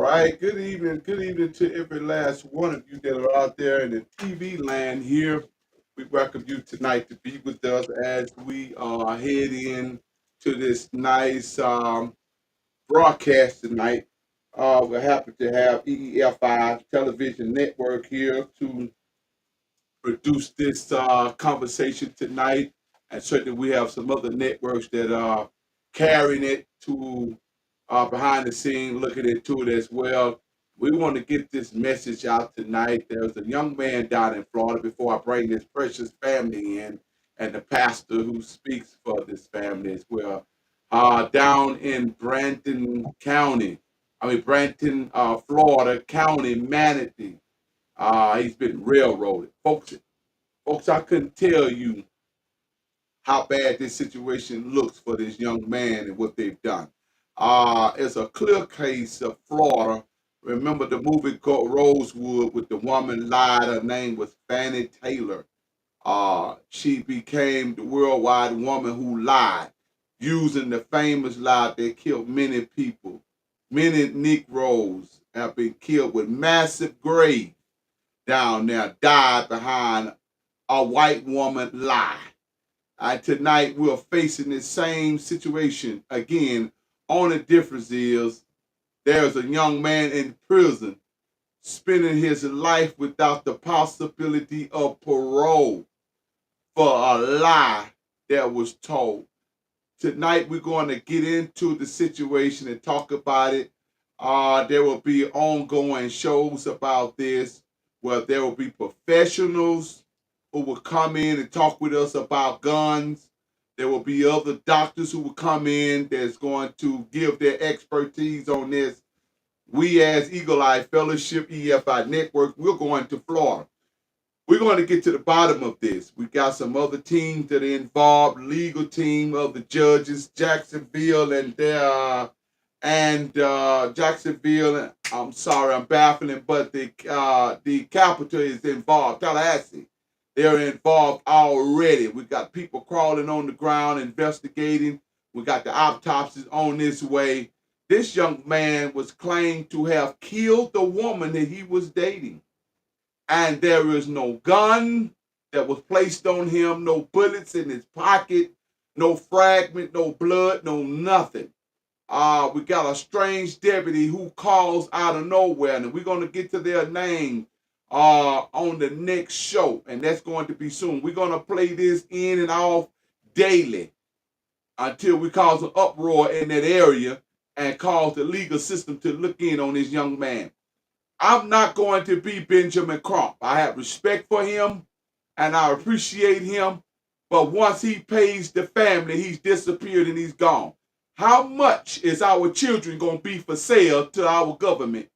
right. Good evening to every last one of you that are out there in the TV land here. We welcome you tonight to be with us as we head in to this nice broadcast tonight. We're happy to have EEFI Television Network here to produce this conversation tonight. And certainly we have some other networks that are carrying it to behind the scene, looking into it as well. We want to get this message out tonight. There's a young man down in Florida before I bring this precious family in and the pastor who speaks for this family as well. Down in Branton, Florida County, Manatee. He's been railroaded. Folks, I couldn't tell you how bad this situation looks for this young man and what they've done. It's a clear case of Florida. Remember the movie called Rosewood with the woman lied. Her name was Fannie Taylor. She became the worldwide woman who lied, using the famous lie that killed many people. Many Negroes have been killed with massive graves down there, died behind a white woman lie. Tonight we're facing the same situation again. Only difference is there's a young man in prison spending his life without the possibility of parole for a lie that was told. Tonight we're going to get into the situation and talk about it. There will be ongoing shows about this where there will be professionals who will come in and talk with us about guns. There will be other doctors who will come in that's going to give their expertise on this. We as Eagle Eye Fellowship, EFI Network, we're going to Florida. We're going to get to the bottom of this. We got some other teams that are involved, legal team of the judges, Jacksonville Jacksonville. I'm sorry, I'm baffling, but the capital is involved, Tallahassee. They're involved already. We got people crawling on the ground, investigating. We got the autopsies on this way. This young man was claimed to have killed the woman that he was dating. And there is no gun that was placed on him, no bullets in his pocket, no fragment, no blood, no nothing. We got a strange deputy who calls out of nowhere, and we're going to get to their name on the next show, and that's going to be soon. We're going to play this in and off daily until we cause an uproar in that area and cause the legal system to look in on this young man. I'm not going to be Benjamin Crump. I have respect for him and I appreciate him, but once he pays the family, he's disappeared and he's gone. How much is our children going to be for sale to our government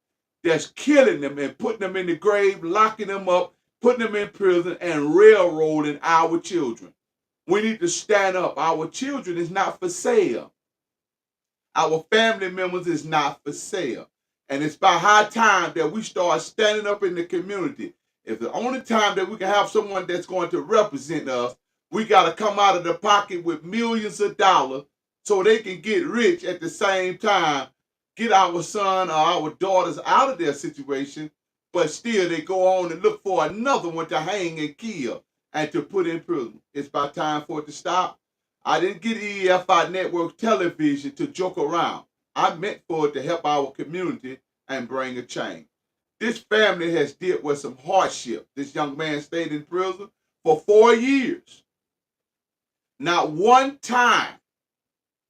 that's killing them and putting them in the grave, locking them up, putting them in prison, and railroading our children? We need to stand up. Our children is not for sale. Our family members is not for sale. And it's by high time that we start standing up in the community. If the only time that we can have someone that's going to represent us, we got to come out of the pocket with millions of dollars so they can get rich at the same time, get our son or our daughters out of their situation, but still they go on and look for another one to hang and kill and to put in prison. It's about time for it to stop. I didn't get EFI Network Television to joke around. I meant for it to help our community and bring a change. This family has dealt with some hardship. This young man stayed in prison for 4 years. Not one time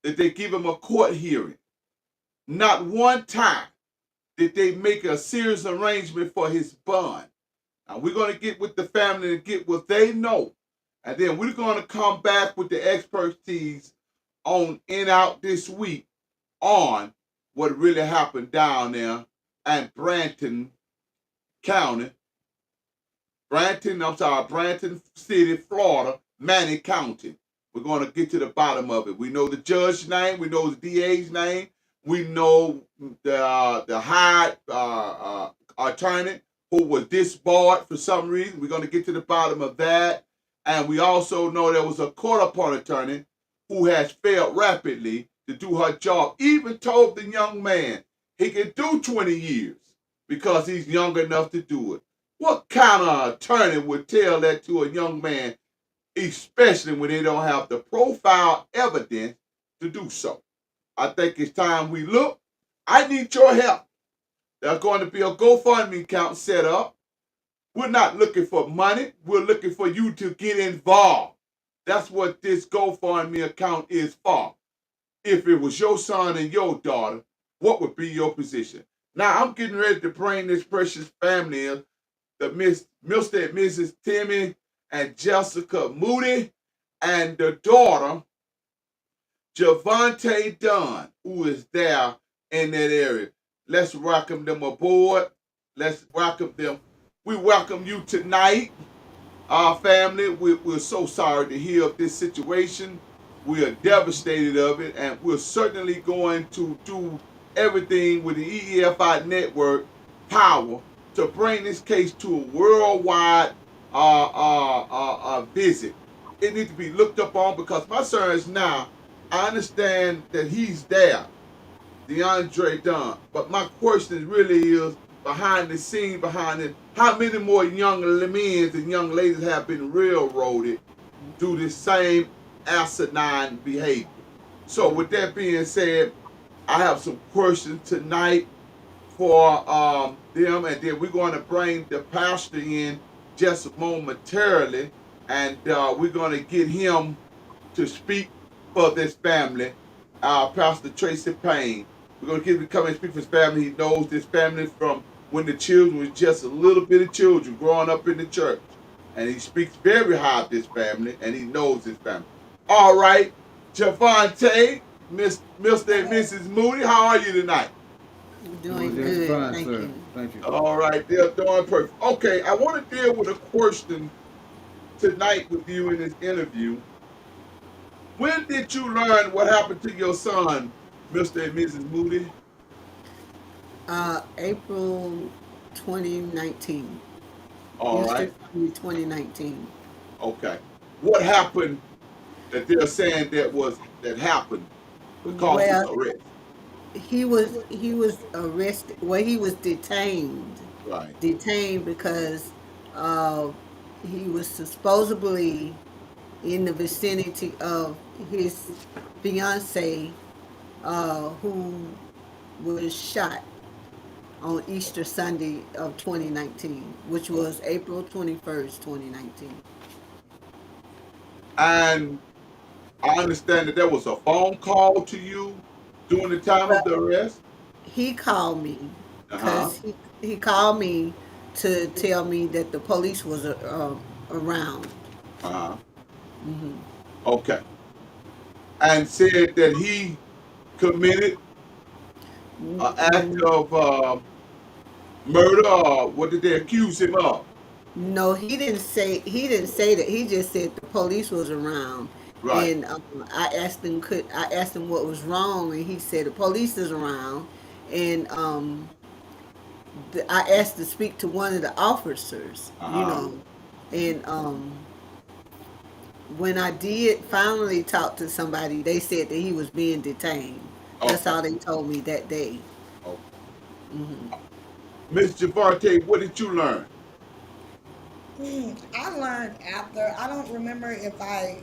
did they give him a court hearing. Not one time did they make a serious arrangement for his bond. Now we're going to get with the family and get what they know. And then we're going to come back with the expertise on In Out this week on what really happened down there in Branton City, Florida, Manning County. We're going to get to the bottom of it. We know the judge's name. We know the DA's name. We know the high attorney who was disbarred for some reason. We're going to get to the bottom of that. And we also know there was a court-appointed attorney who has failed rapidly to do her job, even told the young man, He can do 20 years because he's young enough to do it. What kind of attorney would tell that to a young man, especially when they don't have the profile evidence to do so? I think it's time we look. I need your help. There's going to be a GoFundMe account set up. We're not looking for money. We're looking for you to get involved. That's what this GoFundMe account is for. If it was your son and your daughter, what would be your position? Now, I'm getting ready to bring this precious family in, the Mr. and Mrs. Timmy and Jessica Moody, and the daughter, Javante Dunn, who is there in that area. Let's welcome them aboard. Let's welcome them. We welcome you tonight, our family. We're so sorry to hear of this situation. We are devastated of it, and we're certainly going to do everything with the EEFI network power to bring this case to a worldwide visit. It needs to be looked up on because my son is now, I understand that he's there, DeAndre Dunn. But my question really is behind the scene, behind it, how many more young men and young ladies have been railroaded through this same asinine behavior? So with that being said, I have some questions tonight for them, and then we're going to bring the pastor in just momentarily, and we're going to get him to speak for this family, Pastor Tracy Payne. We're going to get him to come and speak for his family. He knows this family from when the children was just a little bit of children growing up in the church. And he speaks very high of this family, and he knows this family. All right, Javante, Mr. and Mrs. Moody, how are you tonight? Doing Doing just good, fine, thank sir. you. Thank you. All right, they're doing perfect. Okay, I want to deal with a question tonight with you in this interview. When did you learn what happened to your son, Mr. and Mrs. Moody? April 2019, All Easter right. Sunday 2019. Okay. What happened that they're saying that happened to cause his Well, arrest? he was arrested. Well, he was Right. detained because uh, he was supposedly in the vicinity of his fiance, who was shot on Easter Sunday of 2019, which Okay. was April 21st, 2019. And I understand that there was a phone call to you during the time of the arrest. He called me Uh huh. because he called me to tell me that the police was around. Uh huh. Okay. And said that he committed an act of murder, or what did they accuse him of? No, he didn't say that. He just said the police was around, Right. and I asked him what was wrong, and he said the police is around, and I asked to speak to one of the officers, Uh huh. and when I did finally talk to somebody, they said that he was being detained. That's Okay. all they told me that day. Okay. Miss Javarte, what did you learn? I learned after. I don't remember if I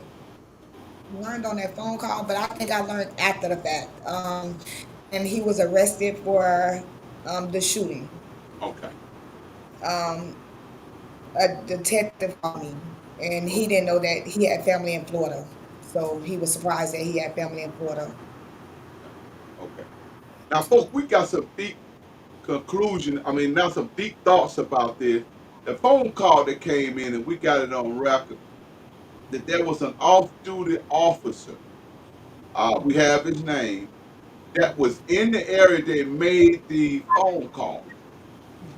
learned on that phone call, but I think I learned after the fact. And he was arrested for the shooting. Okay. Um, a detective called me, and he didn't know that he had family in Florida. So he was surprised that he had family in Florida. Okay. Okay. Now, folks, we got some deep conclusion. I mean, now some deep thoughts about this. The phone call that came in, and we got it on record that there was an off-duty officer. We have his name that was in the area that made the phone call.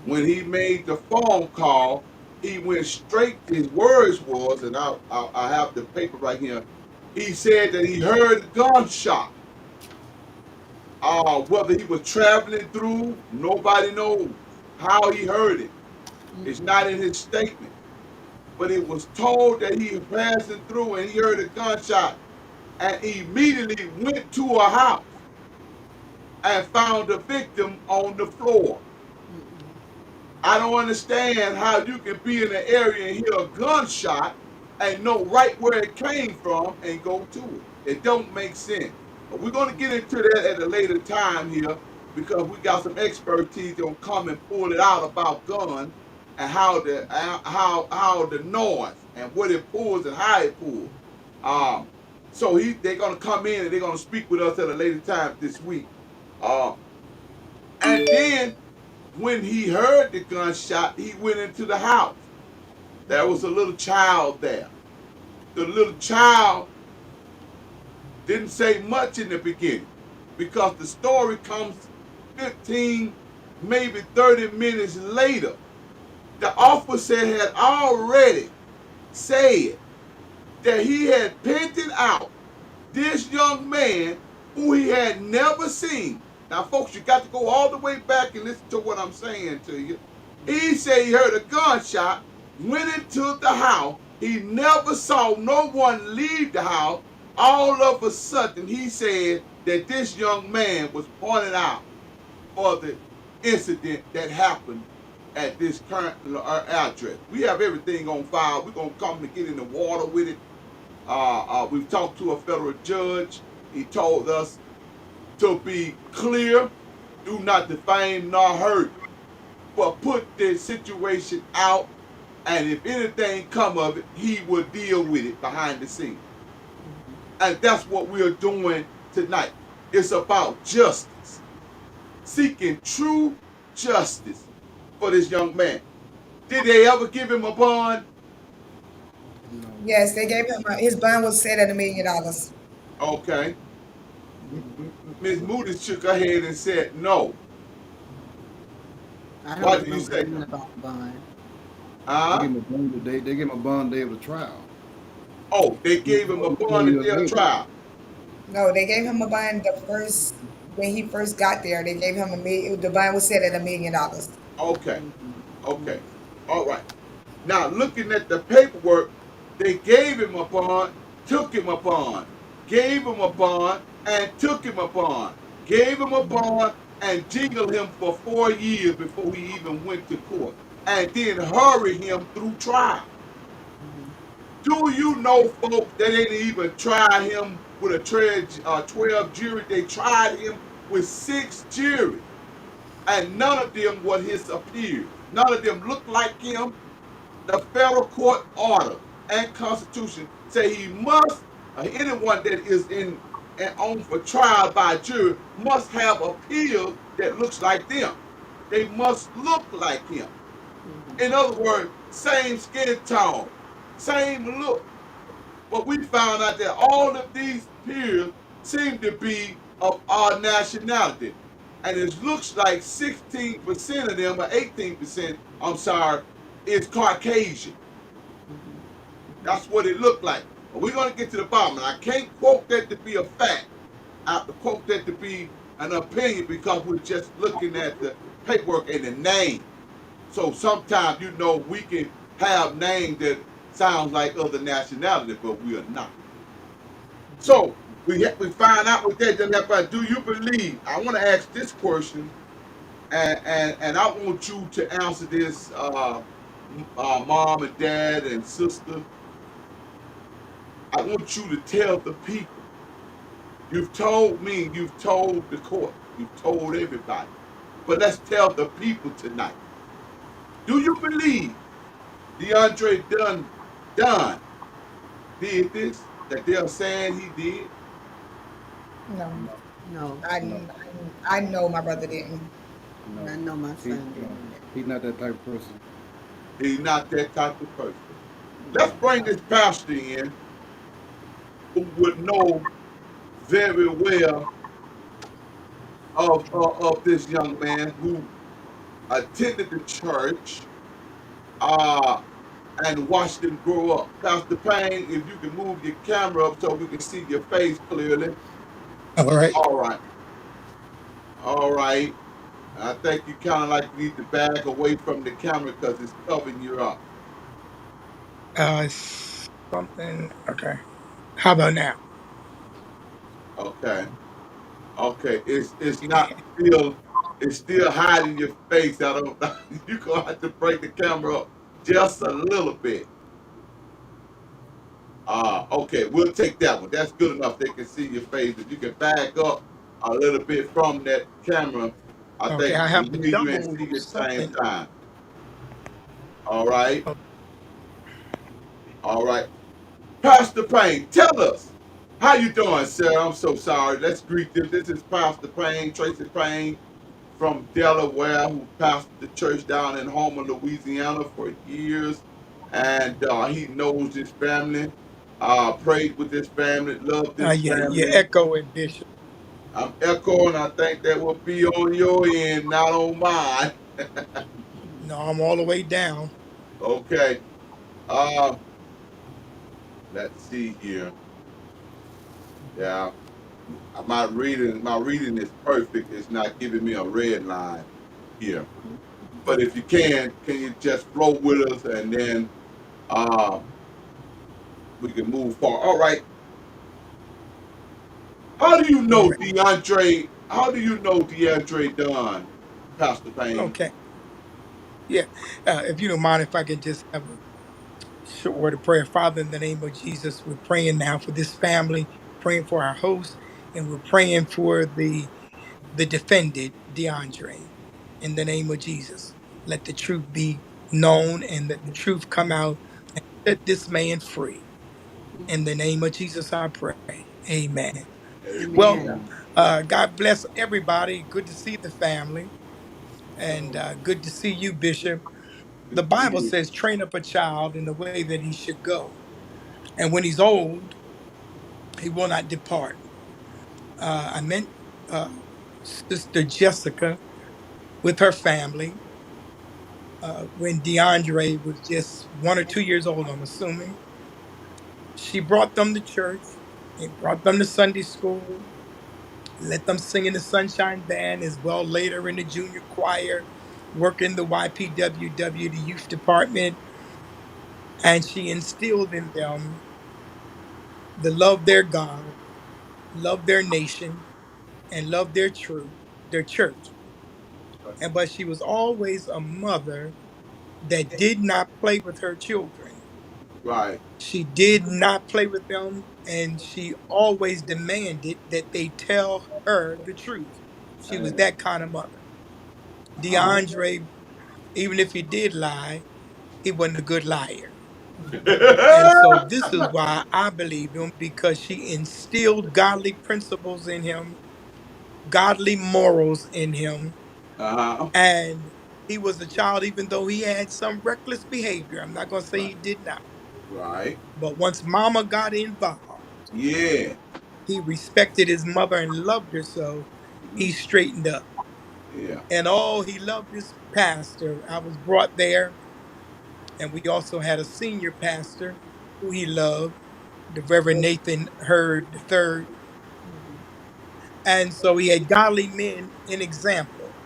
When he made the phone call, he went straight. His words was, and I have the paper right here. He said that he heard a gunshot. Whether he was traveling through, nobody knows how he heard it. It's not in his statement, but it was told that he was passing through and he heard a gunshot and immediately went to a house. and found the victim on the floor. I don't understand how you can be in an area and hear a gunshot and know right where it came from and go to it. It don't make sense. But we're going to get into that at a later time here because we got some expertise gonna come and pull it out about guns and how the noise and what it pulls and how it pulls. Um, so they're gonna come in and they're gonna speak with us at a later time this week. Uh, and then when he heard the gunshot, he went into the house. There was a little child there. The little child didn't say much in the beginning because the story comes 15, maybe 30 minutes later. The officer had already said that he had painted out this young man who he had never seen. Now, folks, you got to go all the way back and listen to what I'm saying to you. He said he heard a gunshot, went into the house. He never saw no one leave the house. All of a sudden, he said that this young man was pointed out for the incident that happened at this current address. We have everything on file. We're going to come and get in the water with it. We've talked to a federal judge. He told us to be clear, do not defame nor hurt, but put the situation out, and if anything come of it, he will deal with it behind the scenes. And that's what we're doing tonight. It's about justice, seeking true justice for this young man. Did they ever give him a bond? Yes, they gave him his bond was set at $1 million. Okay. Ms. Moody shook her head and said no. I don't Why did you remember say nothing no? about bond. They Huh? gave him a bond the day. They gave him a bond day of the trial. Oh, they He was gave him a told bond 20 at years their later. trial. No, they gave him a bond the first when he first got there. They gave him a million. The bond was set at $1 million. Okay. Okay. All right. Now, looking at the paperwork, they gave him a bond, took him a bond, gave him a bond, and took him a bond, gave him a bond, and jingled him for 4 years before he even went to court, and then hurry him through trial. Do you know, folks, they didn't even try him with a 12 jury? They tried him with 6 juries, and none of them were his peers. None of them looked like him. The federal court order and constitution say he must, anyone that is in and on for trial by jury must have a peer that looks like them. They must look like him. In other words, same skin tone, same look. But we found out that all of these peers seem to be of our nationality. And it looks like 16% of them, or 18%, I'm sorry, is Caucasian. That's what it looked like. But we're going to get to the bottom. And I can't quote that to be a fact. I have to quote that to be an opinion because we're just looking at the paperwork and the name. So sometimes, we can have names that sounds like other nationality, but we are not. So we find out what that doesn't happen. Do you believe? I want to ask this question, and I want you to answer this, mom and dad and sister. I want you to tell the people. You've told me, you've told the court, you've told everybody. But let's tell the people tonight. Do you believe DeAndre Dunn did this? That they're saying he did? No, No, No, I, no, I know my brother didn't. I no. know my He son no. didn't. He's not that type of person. He's not that type of person. Let's No. bring this pastor in who would know very well of this young man who attended the church uh, and watched him grow up. Pastor Payne, if you can move your camera up so we can see your face clearly. All right. All right. All right. I think you kind of like need to back away from the camera because it's covering you up. Something. Okay. How about now? Okay. Okay, it's not still, it's still hiding your face. I don't know. You're gonna have to break the camera up just a little bit. Okay, we'll take that one. That's good enough. They can see your face. If you can back up a little bit from that camera, I Okay, think I we have can to hear you and double see you at the same something. time. All right, all right. Pastor Payne, tell us how you doing, sir. I'm so sorry. Let's greet them. This is Pastor Payne, Tracy Payne from Delaware, who pastored the church down in Homer, Louisiana for years, and he knows this family. Prayed with this family, loved this You're family. echoing, Bishop. I'm echoing. I think that will be on your end, not on mine. No, I'm all the way down. Okay. Uh, let's see here. Yeah, my reading is perfect. It's not giving me a red line here. But if you can you just flow with us, and then uh, we can move forward. All right. How do you I'm know ready. DeAndre? How do you know DeAndre Dunn, Pastor Payne? Okay. Yeah. If you don't mind, if I can just have a short word of prayer. Father, in the name of Jesus, we're praying now for this family, praying for our host, and we're praying for the defendant, DeAndre. In the name of Jesus, let the truth be known and let the truth come out and set this man free. In the name of Jesus, I pray. Amen. Well, Amen. Amen. God bless everybody. Good to see the family, and good to see you, Bishop. The Good to see Bible you. says, train up a child in the way that he should go. And when he's old, he will not depart. I met uh, Sister Jessica with her family when DeAndre was just 1 or 2 years old, I'm assuming. She brought them to church and brought them to Sunday school, let them sing in the Sunshine Band as well later in the junior choir, work in the YPWW, the youth department. And she instilled in them the love their God, love their nation, and love their truth, their church. And but she was always a mother that did not play with her children. Right. She did not play with them, and she always demanded that they tell her the truth. She was And, that kind of mother. uh-huh. DeAndre, even if he did lie, he wasn't a good liar. And so this is why I believe him because she instilled godly principles in him, godly morals in him, Uh-huh. and he was a child even though he had some reckless behavior. I'm not going to say Right. he did not. Right. But once mama got involved, Yeah. he respected his mother and loved her so Hmm. he straightened up. Yeah. And oh, he loved his pastor. I was brought there, and we also had a senior pastor who he loved, the Reverend Nathan Hurd III. And so he had godly men in example.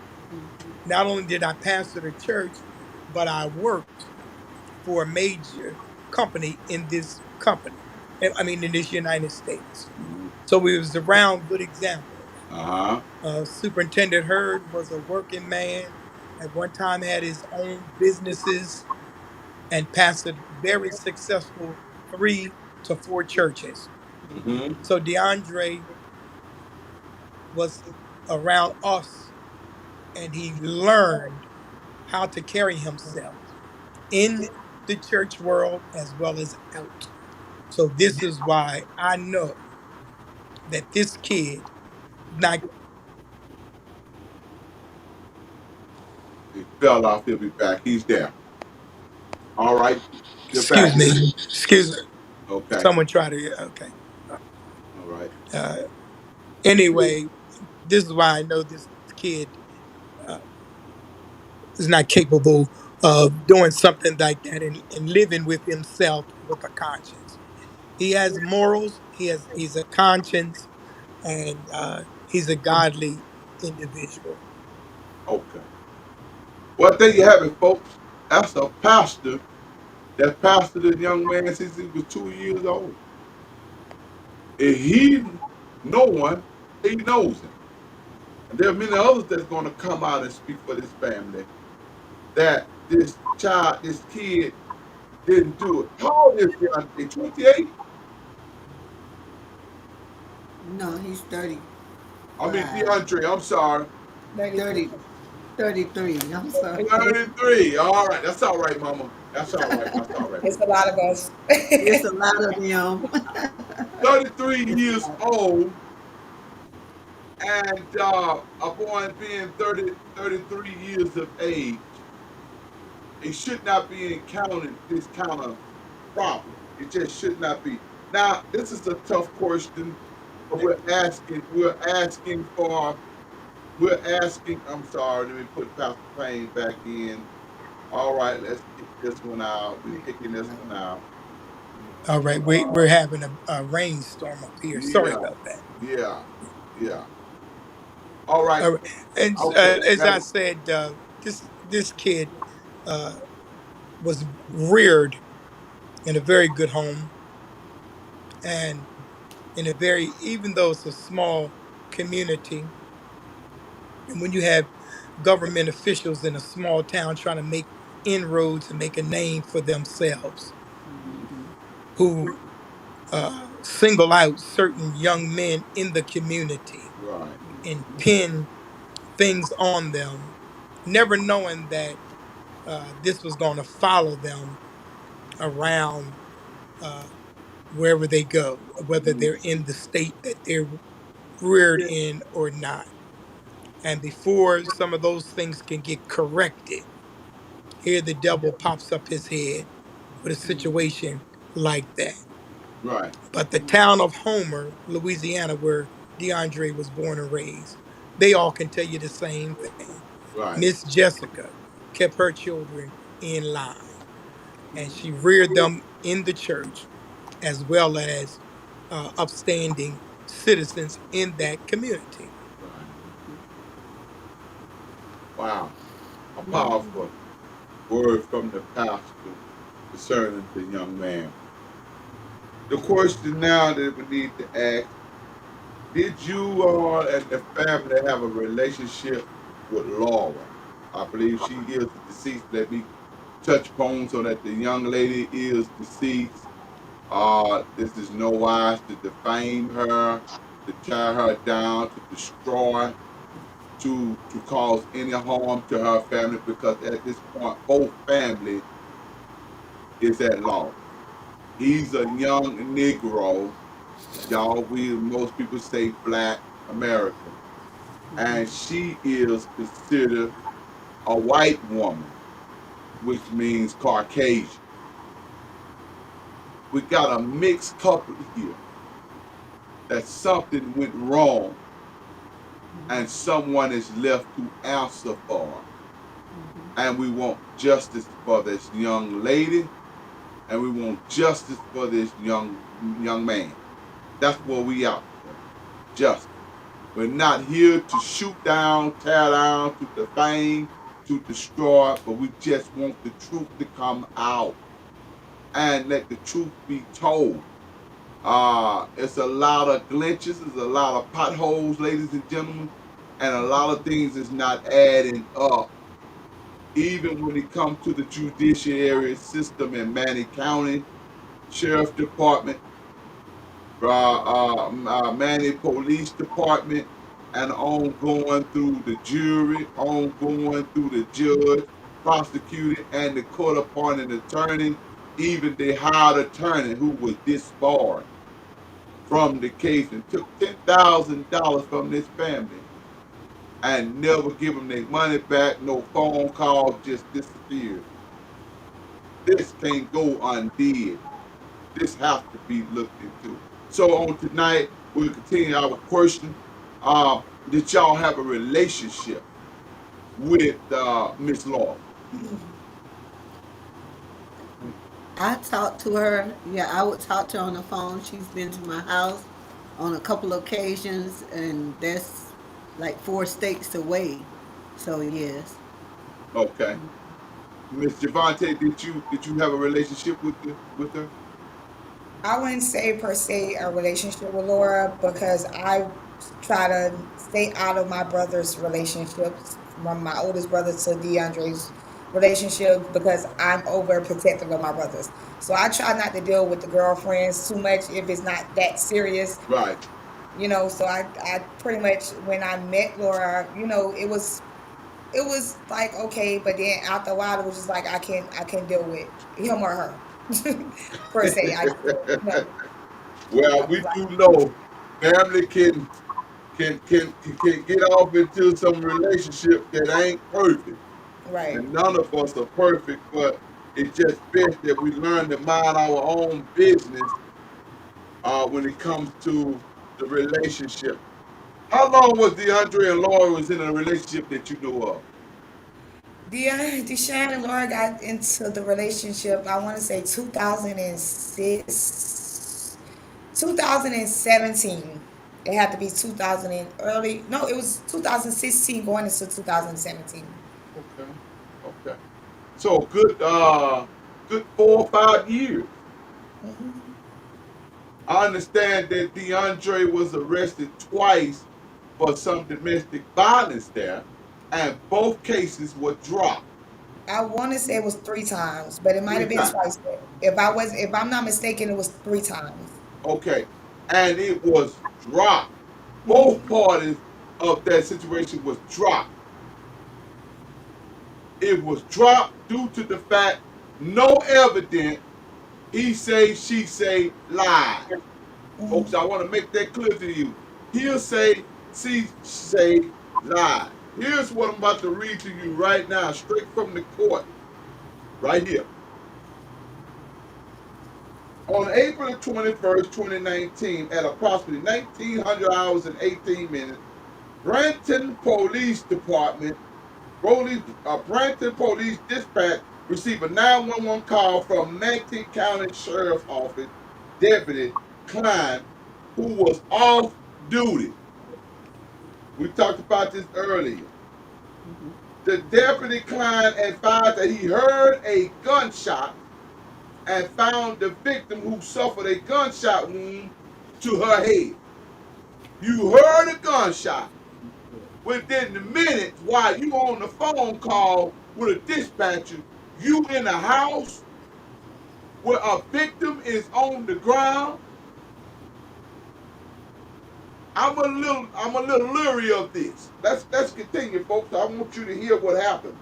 Not only did I pastor the church, but I worked for a major company in this company. I mean, in this United States. Hmm. So we was around good examples. Uh-huh. Superintendent Hurd was a working man. At one time, had his own businesses and pastored very successful 3 to 4 churches. Hmm. So DeAndre was around us, and he learned how to carry himself in the church world as well as out. So this is why I know that this kid, not He fell off. He'll be back. He's there. All right. You're excuse back. me, excuse me. Okay. Someone try to okay. All right. Uh, anyway, this is why I know this kid uh, is not capable of doing something like that and living with himself with a conscience. He has morals. He's a conscience, and he's a godly individual. Okay. Well, there you have it, folks. That's a pastor that pastored this young man since he was 2 years old. And he, no one, he knows him. There are many others that's going to come out and speak for this family. That this child, this kid, didn't do it. How old is Deontay? 28? No, he's I mean 35. DeAndre. I'm sorry. 33. 30, 33. I'm sorry. 33. All right. That's all right, Mama. That's all right. That's all right, It's Mama. a lot of us. It's a lot of them. 33 It's a years lot. old, and upon being 30, 33 years of age, it should not be encountering this kind of problem. It just should not be. Now, this is a tough question, but we're asking, I'm sorry, let me put Pastor Payne back in. All right, let's kick this one out. We're kicking this one out. All right, we're having a rainstorm up here. Sorry Yeah, about that. yeah, yeah. All right, All right, and okay. as I said, this kid uh, was reared in a very good home, and in a very, even though it's a small community, and when you have government officials in a small town trying to make inroads and make a name for themselves, who single out certain young men in the community Right, and pin things on them, never knowing that this was going to follow them around wherever they go, whether they're in the state that they're reared in or not. And before some of those things can get corrected, here the devil pops up his head with a situation like that. right, But the town of Homer, Louisiana, where DeAndre was born and raised, they all can tell you the same thing. right, Miss Jessica kept her children in line, and she reared them in the church as well as upstanding citizens in that community. right. Wow, a powerful word from the pastor concerning the young man. The question now that we need to ask: did you all and the family have a relationship with Laura? I believe she is the deceased. Let me touch upon so that the young lady is deceased. This is no wise to defame her, to tear her down, to destroy, to cause any harm to her family, because at this point both family is at loss. He's a young Negro, y'all. We most people say Black American, and she is considered a white woman, which means Caucasian. We got a mixed couple here. That something went wrong and someone is left to answer for. And we want justice for this young lady, and we want justice for this young man. That's what we out for. Justice. We're not here to shoot down, tear down, to defame, to destroy, but we just want the truth to come out and let the truth be told. It's a lot of glitches, it's a lot of potholes, ladies and gentlemen, and a lot of things is not adding up. Even when it comes to the judiciary system in Manning County, Sheriff Department, Manning Police Department, and on going through the jury, on going through the judge, prosecutor, and the court appointed attorney, even the hired attorney who was disbarred from the case and took $10,000 from this family and never give them their money back, no phone call, just disappeared. This can't go undid. This has to be looked into. So on tonight, we'll continue our question. Did y'all have a relationship with Miss Laura? I talked to her. Yeah, I would talk to her on the phone. She's been to my house on a couple of occasions, and that's like 4 states away. So yes. Okay. Miss Javante, did you have a relationship with her? I wouldn't say per se a relationship with Laura because I try to stay out of my brother's relationships, from my oldest brother to DeAndre's relationship, because I'm overprotective of my brothers. So I try not to deal with the girlfriends too much if it's not that serious. Right. So I pretty much, when I met Laura, it was like okay, but then after a while it was just like I can't deal with him or her per se. I just I Well, was we like do know family can get off into some relationship that ain't perfect, right. and none of us are perfect. But it's just best that we learn to mind our own business when it comes to the relationship. How long was DeAndre and Laura was in a relationship that you knew of? Deshaun and Laura got into the relationship, I want to say 2006, 2017. It had to be 2000 and early. No, it was 2016 going into 2017. Okay, okay. So good 4 or 5 years. I understand that DeAndre was arrested twice for some domestic violence there, and both cases were dropped I want to say it was 3 times, but it might three have been times. twice. If I'm not mistaken, it was 3 times. Okay, and it was dropped. Both parties of that situation was dropped. It was dropped due to the fact no evidence. He say, she say, lies. Folks, I want to make that clear to you. He'll say, she say, lies. Here's what I'm about to read to you right now, straight from the court, right here. On April 21st, 2019, at approximately 1900 hours and 18 minutes, Branton Police Department, Branton Police Dispatch received a 911 call from Manatee County Sheriff's Office Deputy Klein, who was off duty. We talked about this earlier. The deputy Klein advised that he heard a gunshot and found the victim who suffered a gunshot wound to her head. You heard a gunshot. Within the minutes while you on the phone call with a dispatcher, you in a house where a victim is on the ground. I'm a little leery of this. Let's continue, folks. I want you to hear what happened.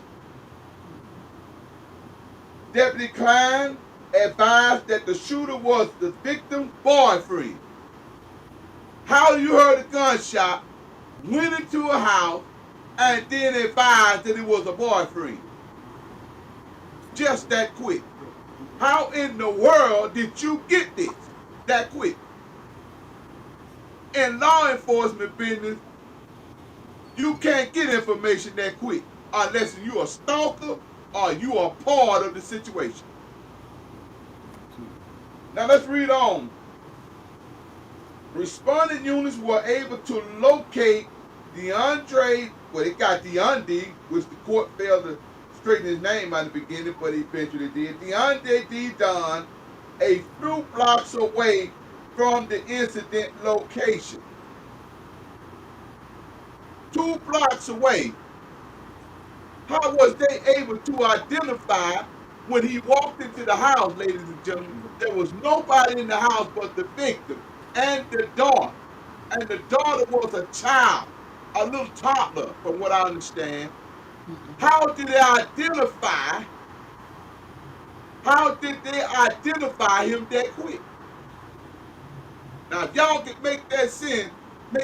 Deputy Klein advised that the shooter was the victim's boyfriend. How you heard a gunshot, went into a house, and then advised that it was a boyfriend? Just that quick. How in the world did you get this that quick? In law enforcement business, you can't get information that quick unless you're a stalker or you are part of the situation. Now let's read on. Responding units were able to locate DeAndre, well, they got DeAndre, which the court failed to straighten his name out in the beginning, but he eventually did. DeAndre D. Don, a few blocks away from the incident location. 2 blocks away. How was they able to identify when he walked into the house, ladies and gentlemen? There was nobody in the house but the victim and the daughter. And the daughter was a child, a little toddler, from what I understand. How did they identify? How did they identify him that quick? Now, if y'all can make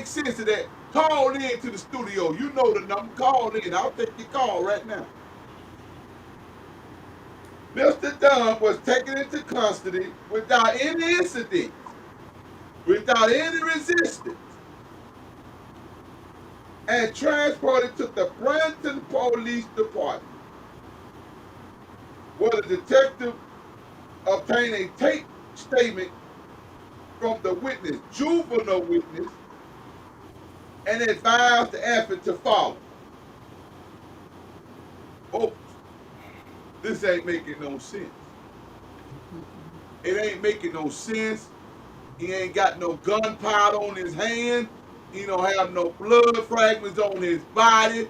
sense of that, call in to the studio. You know the number. Call in. I'll take your call right now. Mr. Dunn was taken into custody without any incidents, without any resistance, and transported to the Branton Police Department, where the detective obtained a tape statement from the witness, juvenile witness, and advised the effort to follow. Folks, this ain't making no sense. It ain't making no sense. He ain't got no gunpowder on his hand. He don't have no blood fragments on his body.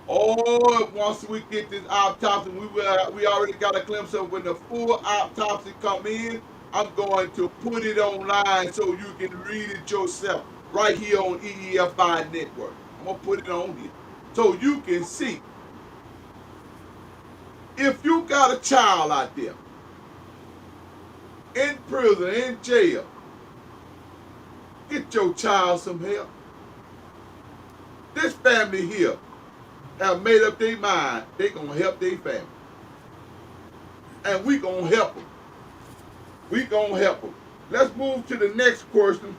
Oh, once we get this autopsy, we already got a glimpse of when the full autopsy come in. I'm going to put it online so you can read it yourself right here on EEFI Network. I'm gonna put it on here so you can see. If you got a child out there in prison, in jail, get your child some help. This family here have made up their mind they gonna help their family, and we gonna help them. We gonna help them. Let's move to the next question.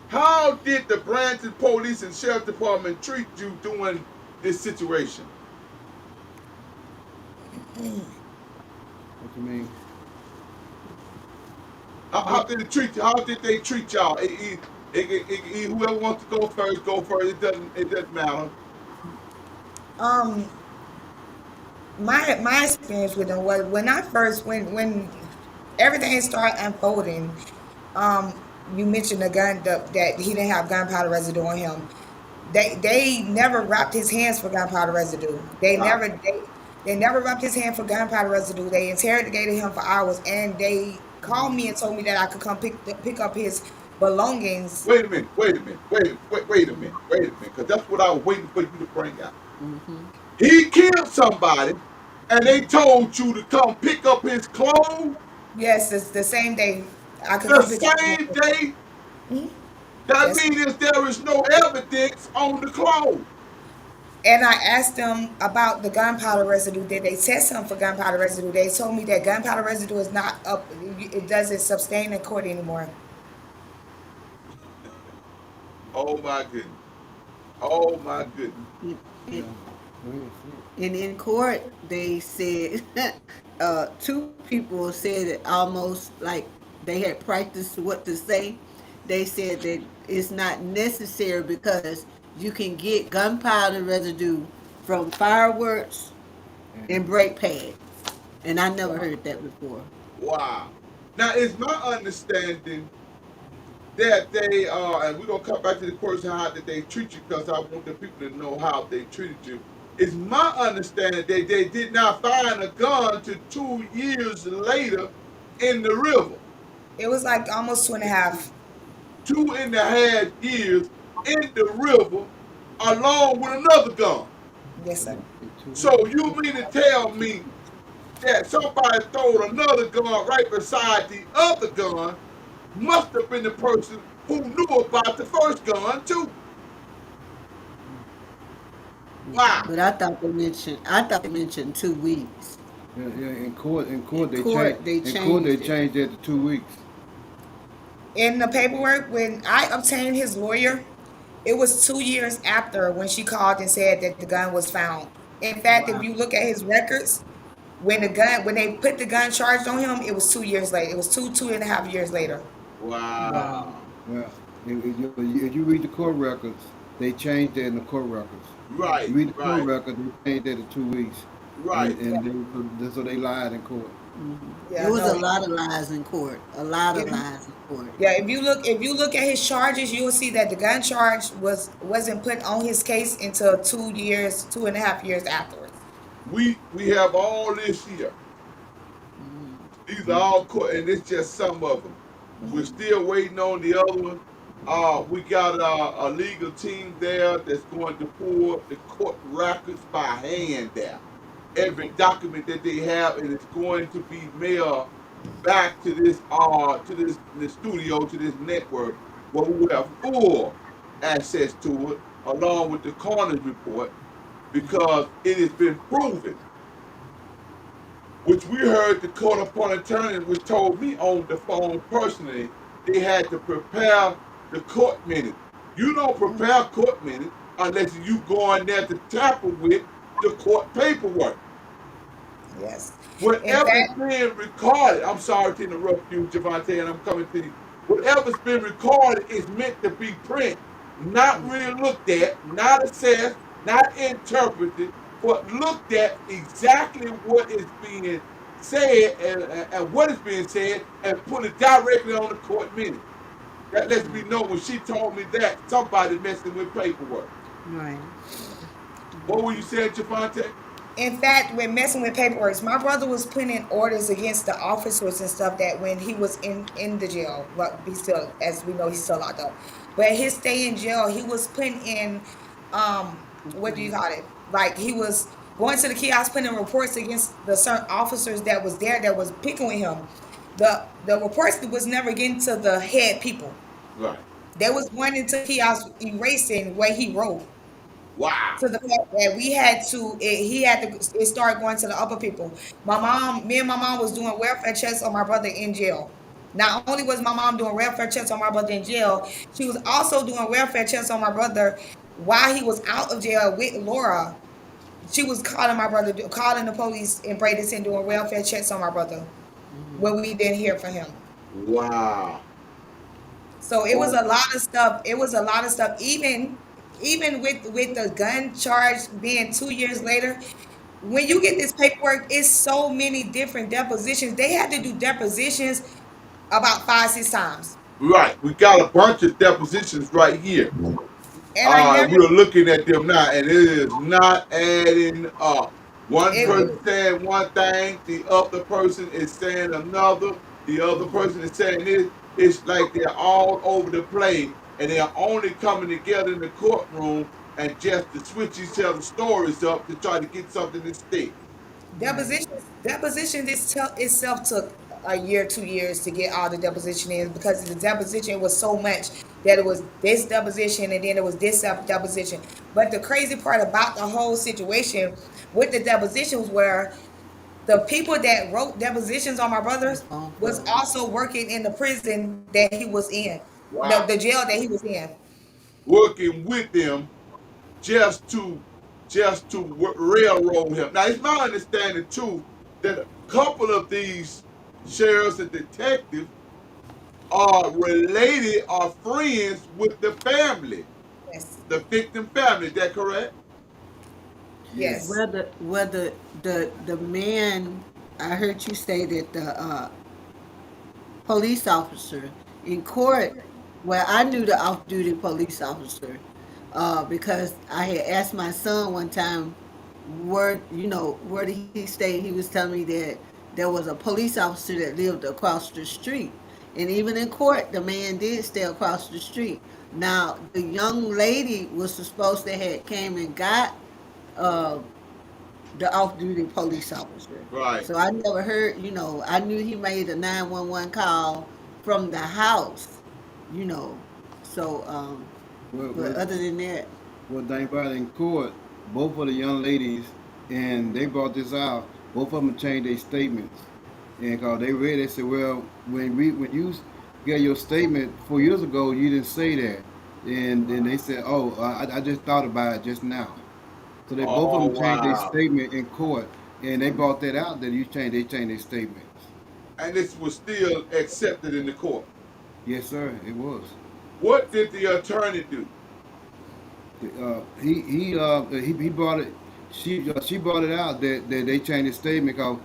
How did the Branson Police and Sheriff Department treat you during this situation? What you mean? How did it treat you? How did they treat y'all? Whoever wants to go first, go first. It doesn't matter. Um, my experience with them was when I first when everything started unfolding. Um, you mentioned the gun that he didn't have gunpowder residue on him. They never wrapped his hands for gunpowder residue. Wow. They never wrapped his hand for gunpowder residue. They interrogated him for hours, and they called me and told me that I could come pick up his belongings. Wait a minute. Wait a minute. Wait a minute. Wait a minute. Because that's what I was waiting for you to bring out. Mm-hmm. He killed somebody, and they told you to come pick up his clothes Yes, it's the same day I could the come pick up. same day. Mhm. That Yes. means there is no evidence on the clothes. And I asked them about the gunpowder residue. Did they test him for gunpowder residue? They told me that gunpowder residue is not up. It doesn't sustain in court anymore. Oh my goodness. Oh my goodness. And, Yeah. Go ahead. See it. and in court, they said two people said it almost like they had practiced what to say. They said that it's not necessary because you can get gunpowder residue from fireworks and And brake pads. And I never Wow. heard that before. Wow. Now it's my understanding that they and we're gonna come back to the question how did they treat you because I want the people to know how they treated you. It's my understanding that they did not find a gun till 2 years later in the river. It was like almost two and a half. 2.5 years in the river along with another gun. Yes, sir. in 2 weeks. So you mean to tell me that somebody throwed another gun right beside the other gun must have been the person who knew about the first gun too. Mm-hmm. Wow. But I thought they mentioned 2 weeks. Yeah, yeah. In court, In court, they In court, they changed it. changed that to 2 weeks. In the paperwork, when I obtained his lawyer, it was 2 years after when she called and said that the gun was found. In fact, if Wow. you look at his records, when they put the gun charged on him, it was 2 years later. It was two and a half years later. Wow. Wow. Well, if you read the court records, they changed that in the court records. You Right, read the court right, record, they changed that to 2 weeks, right. Yeah, so they lied in court. It yeah, was no. a lot of lies in court. A lot of If you, lies in court. yeah, if you look at his charges, you will see that the gun charge wasn't put on his case until 2 years, 2.5 years afterwards. We have all this here. These are Yeah. all court, and it's just some of them. We're still waiting on the other one. We got a legal team there that's going to pull the court records by hand there. Every document that they have, and it's going to be mailed back to this studio, to this network, where we will have full access to it, along with the coroner's report, because it has been proven, which we heard the court appointed attorney, which told me on the phone personally, they had to prepare the court minutes. You don't prepare court minutes unless you go in there to tamper with the court paperwork. Yes. In Whatever's fact, being recorded, I'm sorry to interrupt you, Javante, and I'm coming to you. Whatever's been recorded is meant to be print, not really looked at, not assessed, not interpreted, but looked at exactly what is being said and what is being said and put it directly on the court minute. That lets me know when she told me that somebody messing with paperwork. Right. What were you saying, Javante? In fact, when messing with paperwork, my brother was putting in orders against the officers and stuff that when he was in the jail, well, he's still, as we know, he's still locked up. But his stay in jail, he was putting in, um, what do you Complaint. call it? Like he was going to the kiosk, putting in reports against the certain officers that was there that was picking with him. The reports was never getting to the head people. Right. They was going into kiosk erasing where he wrote Wow. to the fact that we had to he had to it started going to the upper people. Me and my mom was doing welfare checks on my brother in jail. Not only was my mom doing welfare checks on my brother in jail, she was also doing welfare checks on my brother while he was out of jail with Laura. She was calling my brother, calling the police in Bradenton, doing welfare checks on my brother when we didn't hear from him. Wow. So it was Oh, a lot of stuff. It was a lot of stuff. Even with the gun charge being 2 years later, when you get this paperwork, it's so many different depositions. They had to do depositions about 5, 6 times, right. We got a bunch of depositions right here. and I never. We're looking at them now, and it is not adding up. One person It, saying one thing, the other person is saying another, the other person is saying this. It's like they're all over the place, and they're only coming together in the courtroom and just to switch each other's stories up to try to get something to stick. Right. deposition itself took a year, 2 years to get all the deposition in because the deposition was so much that it was this deposition and then it was this deposition. But the crazy part about the whole situation with the depositions were the people that wrote depositions on my The brothers phone was calls. also working in the prison that he was in, the Wow. jail that he was in. Working with them just to railroad him. Now it's my understanding too that a couple of these sheriffs and detectives are related or friends with the family, Yes, the victim family. Is that correct? yes, Yes. Whether the man, I heard you say that the police officer in court, well, I knew the off-duty police officer because I had asked my son one time where did he stay. He was telling me that there was a police officer that lived across the street, and even in court, the man did stay across the street. Now, the young lady was supposed to have came and got uh, the off-duty police officer. Right. So I never heard, I knew he made a 911 call from the house, you know. So, Well, but well, other than that, well, thank God in court, both of the young ladies, and they brought this out. Both of them changed their statements, and cause they read, they said, "Well, when you got your statement 4 years ago, you didn't say that." And then they said, "Oh, I just thought about it just now." So they both of Oh them changed their wow. statement in court, and they brought that out that they changed their statements. And this was still accepted in the court. Yes, sir, it was. What did the attorney do? He brought it. She brought it out that they changed the statement because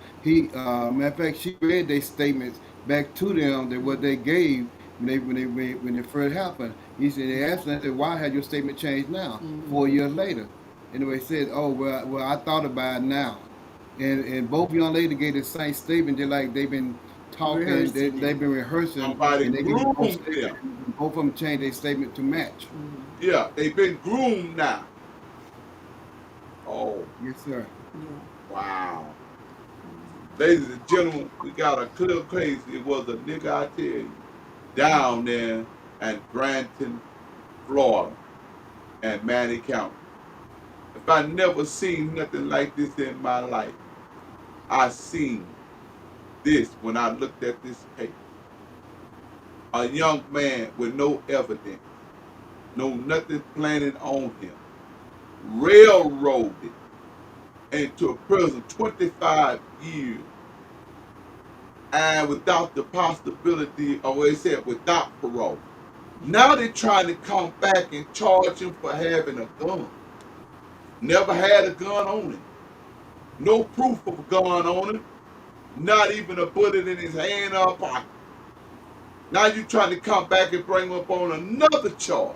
matter of fact she read their statements back to them that what they gave when it first happened. He said they asked them, they said, why had your statement changed now 4 years later? And they said, oh well I thought about it now, and both young ladies gave the same statement. They're like they've been talking, rehearsing it. they've been rehearsing, Somebody and they gave both groomed statements. them. And both of them changed their statement to match. Yeah, they've been groomed now. Oh Yes, sir. Yeah. wow. Ladies and gentlemen, we got a clear case. It was a nigga, I tell you, down there at Granton, Florida, and Manny County. If I never seen nothing like this in my life, I seen this when I looked at this case. A young man with no evidence, no nothing planted on him, railroaded into a prison 25 years and without the possibility, or what they said, without parole. Now they're trying to come back and charge him for having a gun. Never had a gun on him. No proof of a gun on him. Not even a bullet in his hand or pocket. Now you trying to come back and bring him up on another charge.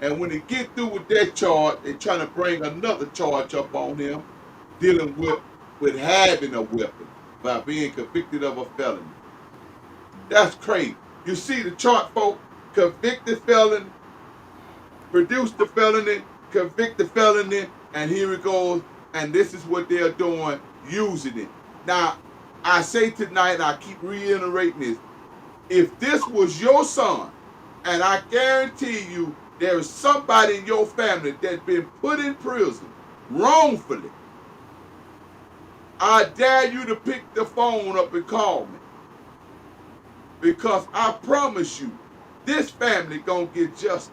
And when they get through with that charge, they trying to bring another charge up on him, dealing with having a weapon by being convicted of a felony. That's crazy. You see the chart, folks. Convicted felon, produce the felony, convict the felony, and here it goes. And this is what they're doing, using it. Now, I say tonight, and I keep reiterating this, if this was your son, and I guarantee you there is somebody in your family that's been put in prison wrongfully, I dare you to pick the phone up and call me. Because I promise you, this family gonna get justice.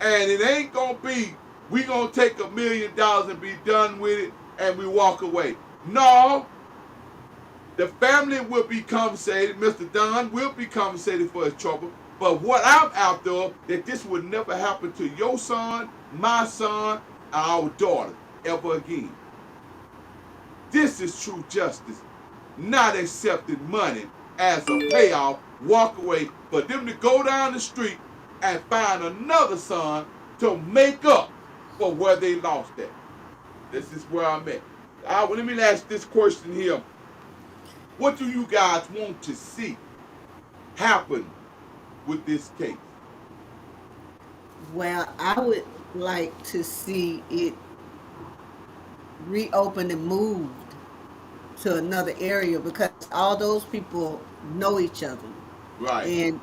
And it ain't gonna be, we gonna take $1 million and be done with it and we walk away. No, the family will be compensated. Mr. Dunn will be compensated for his trouble. But what I'm after, that this would never happen to your son, my son, our daughter ever again. This is true justice, not accepting money as a payoff, walk away, for them to go down the street and find another son to make up for where they lost at. This is where I'm at. Let me ask this question here. What do you guys want to see happen with this case? Well, I would like to see it reopened and moved to another area because all those people know each other. Right, And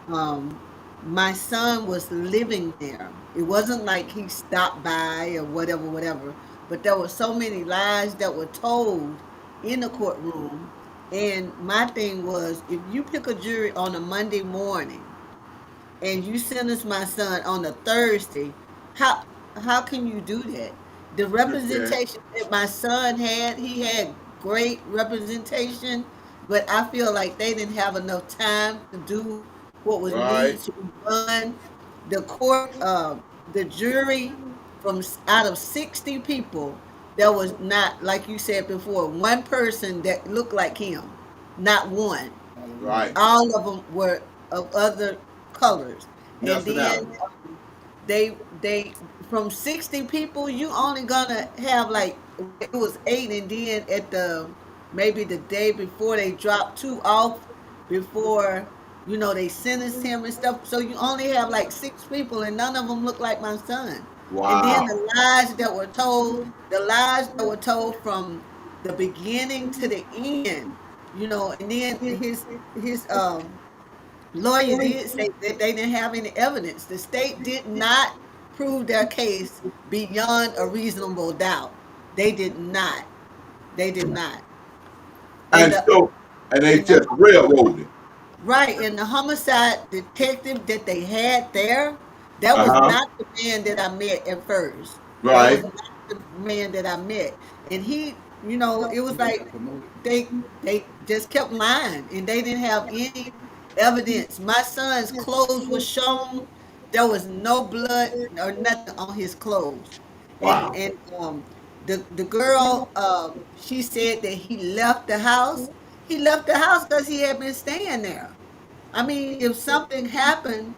my son was living there. It wasn't like he stopped by or whatever, whatever. But there were so many lies that were told in the courtroom. And my thing was, if you pick a jury on a Monday morning and you sentence my son on a Thursday, how how can you do that? The you can. representation that my son had, he had great representation, but I feel like they didn't have enough time to do what was Right, needed to be done. The court, the jury, out of 60 people, there was not, like you said before, one person that looked like him, not one. right. All of them were of other colors. And then Nationality. they from 60 people, you only gonna have like, it was eight, and then at the maybe the day before they dropped two off before they sentenced him and stuff. So you only have like six people, and none of them look like my son. And then Wow. the lies that were told from the beginning to the end, and then his lawyer did say that they didn't have any evidence. The state did not prove their case beyond a reasonable doubt. They did not. They did not. And And the so, and they and the just railroaded it. right, and the homicide detective that they had there, that was Uh-huh. not the man that I met at first. That was Right. not the man that I met. And it was He just like got promoted. they just kept lying and they didn't have any evidence. My son's clothes were shown. There was no blood or nothing on his clothes. And Wow. and the girl, she said that he left the house. He left the house because he had been staying there. I mean, if something happened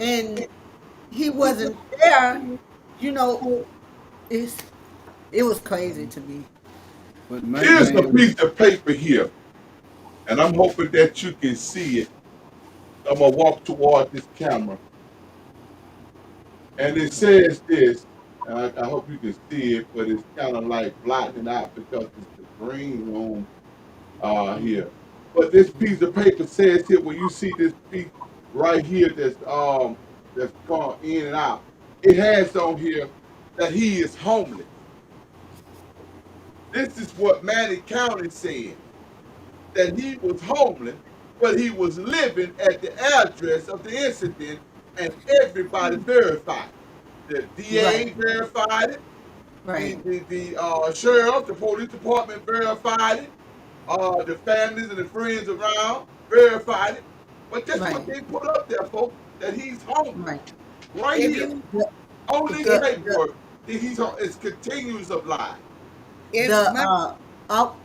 and he wasn't there, you know, it's it was crazy to me. But my Here's a thing, piece of paper here, and I'm hoping that you can see it. I'm gonna walk toward this camera, and it says this. And I hope you can see it, but it's kind of like blotting out because it's the green room here. But this piece of paper says here, when you see this piece right here that's gone in and out, it has on here that he is homeless. This is what Manning County said, that he was homeless, but he was living at the address of the incident, and everybody verified it. The Right, DA verified it, right, the sheriff, the police department verified it, the families and the friends around verified it. But that's what right, they put up there, folks, that he's homeless. right. Right If here. you, The On this if, the paperwork, that he's on, it's continuous of lies. if the my oh,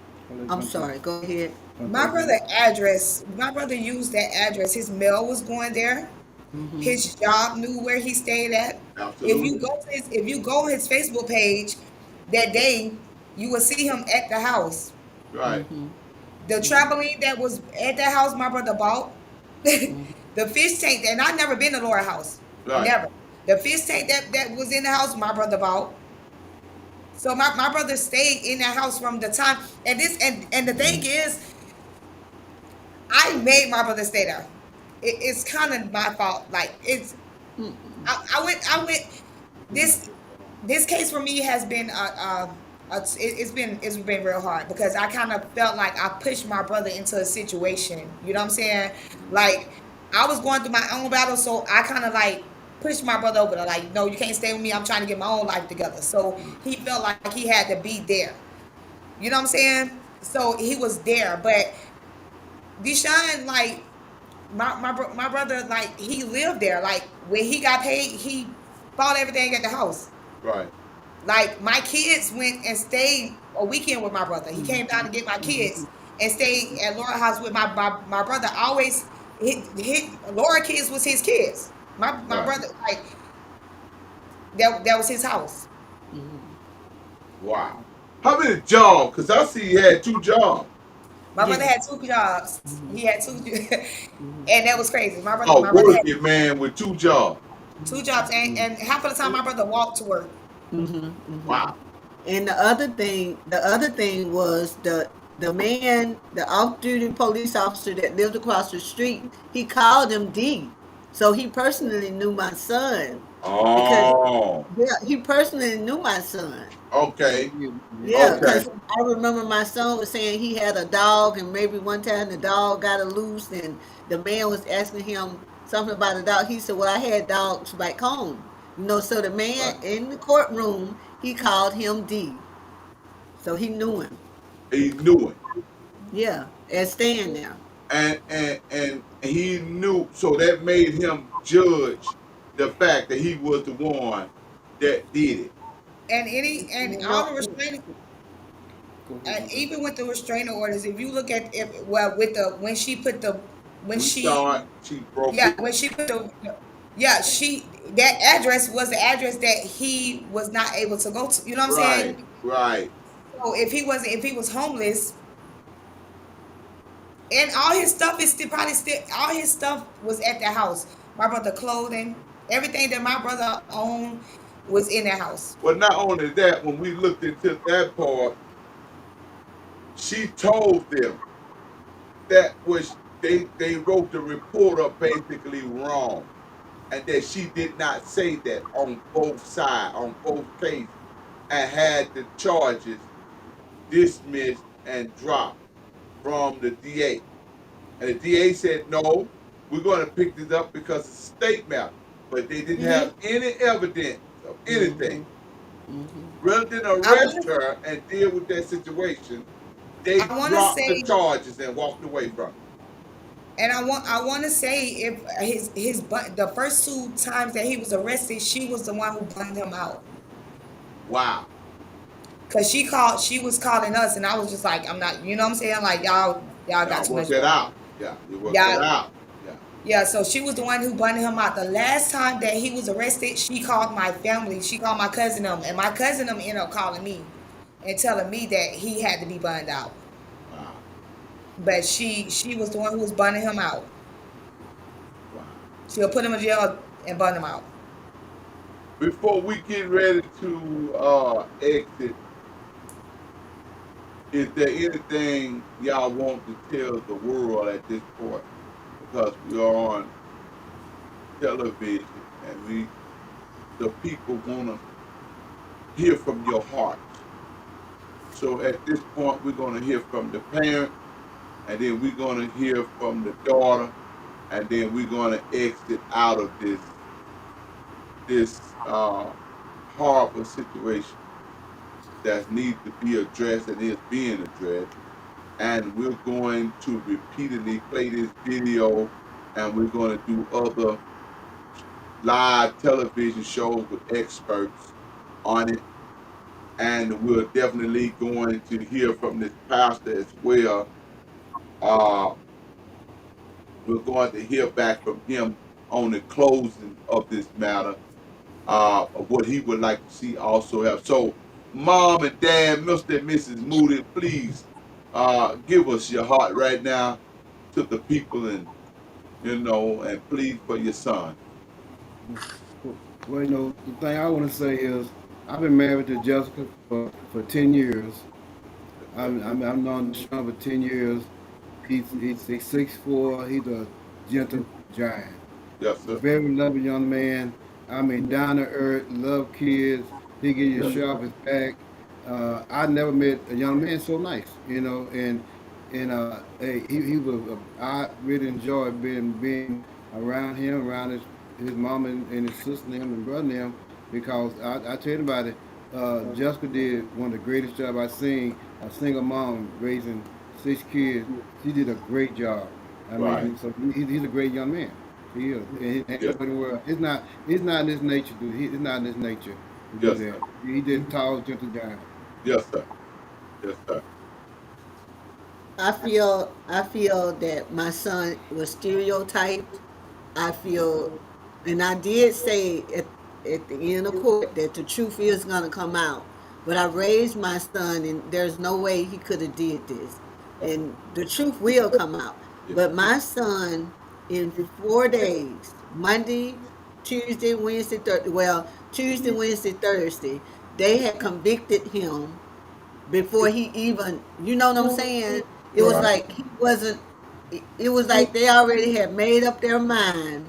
I'm I'm sorry. Go ahead. My Okay. brother address, my brother used that address. His mail was going there. Mm-hmm. His job knew where he stayed at. Absolutely. If you go on his Facebook page that day, you will see him at the house. Right. Mm-hmm. The trampoline that was at the house my brother bought, Mm-hmm. the fish tank, and I've never been to Laura house. Right. Never. The fish tank that was in the house my brother bought. So my brother stayed in that house from the time, and the thing is, I made my brother stay there. It's kind of my fault. Like I went. This this case for me has been it's been real hard because I kind of felt like I pushed my brother into a situation. You know what I'm saying? Like I was going through my own battle, so I kind of like pushed my brother over to like, no, you can't stay with me. I'm trying to get my own life together. So he felt like he had to be there. You know what I'm saying? So he was there, but Deshaun, like my brother, like he lived there. Like when he got paid, he bought everything at the house. Right. Like my kids went and stayed a weekend with my brother. He came down to get my kids and stayed at Laura house with my brother. Always hit Laura kids was his kids. My Right. brother like that was his house. Wow. How many jobs? Because I see he had 2 jobs. My brother Yeah. had 2 jobs. He had two, and that was crazy. A My brother had working man with 2 jobs. 2 jobs, and half of the time my brother walked to work. Wow. And the other thing was the man, the off-duty police officer that lived across the street. He called him D, so he personally knew my son because Oh. yeah, he personally knew my son. Okay. Yeah. Yeah, Yeah. Okay. because I remember my son was saying he had a dog, and maybe one time the dog got loose, and the man was asking him something about a dog. He said, "Well, I had dogs back home." So the man Right. in the courtroom, he called him D, so he knew him. He knew it. Yeah, and staying there. And he knew, so that made him judge the fact that he was the one that did it. And all the No, restraining, Go ahead. and My bad. even with the restraining orders, if you look at if well with the when We she saw it. She broke yeah it. when she put the yeah she that address was the address that he was not able to go to. You know what I'm Right. saying? Right. So if he was homeless, and all his stuff is still probably still all his stuff was at the house. My brother clothing, everything that my brother owned was in that house. Well, not only that, when we looked into that part, she told them that was they wrote the report up basically wrong, and that she did not say that on both sides, on both cases, and had the charges dismissed and dropped from the DA. And the DA said, no, we're going to pick this up because it's a state matter. But they didn't Hmm. have any evidence of anything. Rather than I arrest want her and deal with that situation, they I want to dropped the say charges and walked away from it. And I want to say if the first 2 times that he was arrested, she was the one who burned him out. Wow. Cause she was calling us, and I was just like, I'm not, you know what I'm saying? Like y'all got Y'all too work much that going out. on. Yeah, you work that Y'all, out. Yeah. yeah. So she was the one who burned him out. The last time that he was arrested, she called my family. She called my cousin them, and my cousin them ended up calling me and telling me that he had to be burned out. Wow. But she was the one who was burning him out. Wow. She'll put him in jail and burn him out. Before we get ready to exit, is there anything y'all want to tell the world at this point? Because we are on television and the people want to hear from your heart. So at this point, we're going to hear from the parent, and then we're going to hear from the daughter, and then we're going to exit out of this horrible situation that needs to be addressed and is being addressed. And we're going to repeatedly play this video, and we're going to do other live television shows with experts on it. And we're definitely going to hear from this pastor as well Uh, we're going to hear back from him on the closing of this matter, of what he would like to see also have. So, Mom and Dad, Mr. and Mrs. Moody, please give us your heart right now to the people, and and please for your son. Well, the thing I want to say is I've been married to Jessica for 10 years. Yes, sir. I'm known Sean for 10 years. He's 6'4". He's a gentle giant. Yes, sir. Very loving young man. I mean, down to earth, love kids. He give you a Yes, shove his back. I never met a young man so nice, and hey, he was. I really enjoyed being around him, around his mom and his sister and him and brother and him, because I tell you about it. Jessica did one of the greatest job I've seen. A single mom raising 6 kids. She did a great job. I right. mean, so he's a great young man. He is. And Yes, nobody will. It's not in his nature, dude. It's not in his nature to do yes, sir. that. He did tall, gentle giant. Yes, sir. Yes, sir. I feel that my son was stereotyped. I feel, and I did say at the end of court that the truth is gonna come out. But I raised my son, and there's no way he could have did this, and the truth will come out. Yes, But my son, in 4 days, Monday, Tuesday, Wednesday, Thursday, well, Tuesday, Wednesday, Thursday, they had convicted him before he even, you know what I'm saying? It was right. like he wasn't, it was like they already had made up their mind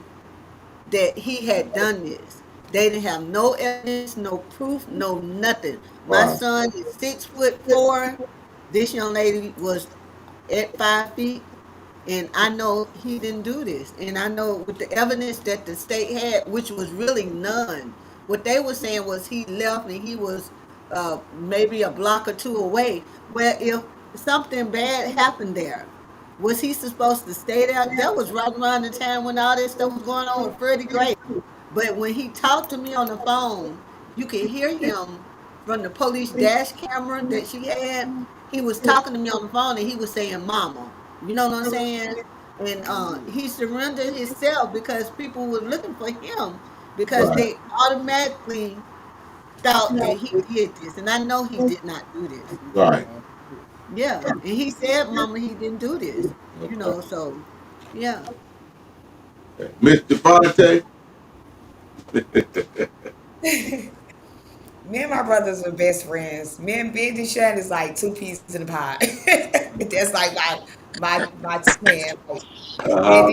that he had done this. They didn't have no evidence, no proof, no nothing. My Right. son is 6'4". This young lady was at 5 feet, and I know he didn't do this. And I know with the evidence that the state had, which was really none, what they were saying was he left and he was maybe a block or two away. Well, if something bad happened there, was he supposed to stay there? That was right around the time when all this stuff was going on with Freddie Gray. But when he talked to me on the phone, you could hear him from the police dash camera that she had. He was talking to me on the phone and he was saying, "Mama." You know what I'm saying? And he surrendered himself because people were looking for him because Right. they automatically thought that he did this. And I know he did not do this. Right. Yeah. And he said, "Mama, he didn't do this." Okay. So yeah. Okay. Mr. Fonte. Me and my brothers were best friends. Me and Big Deshaun is like two peas in a pie. That's like my twin. Like, Uh-huh.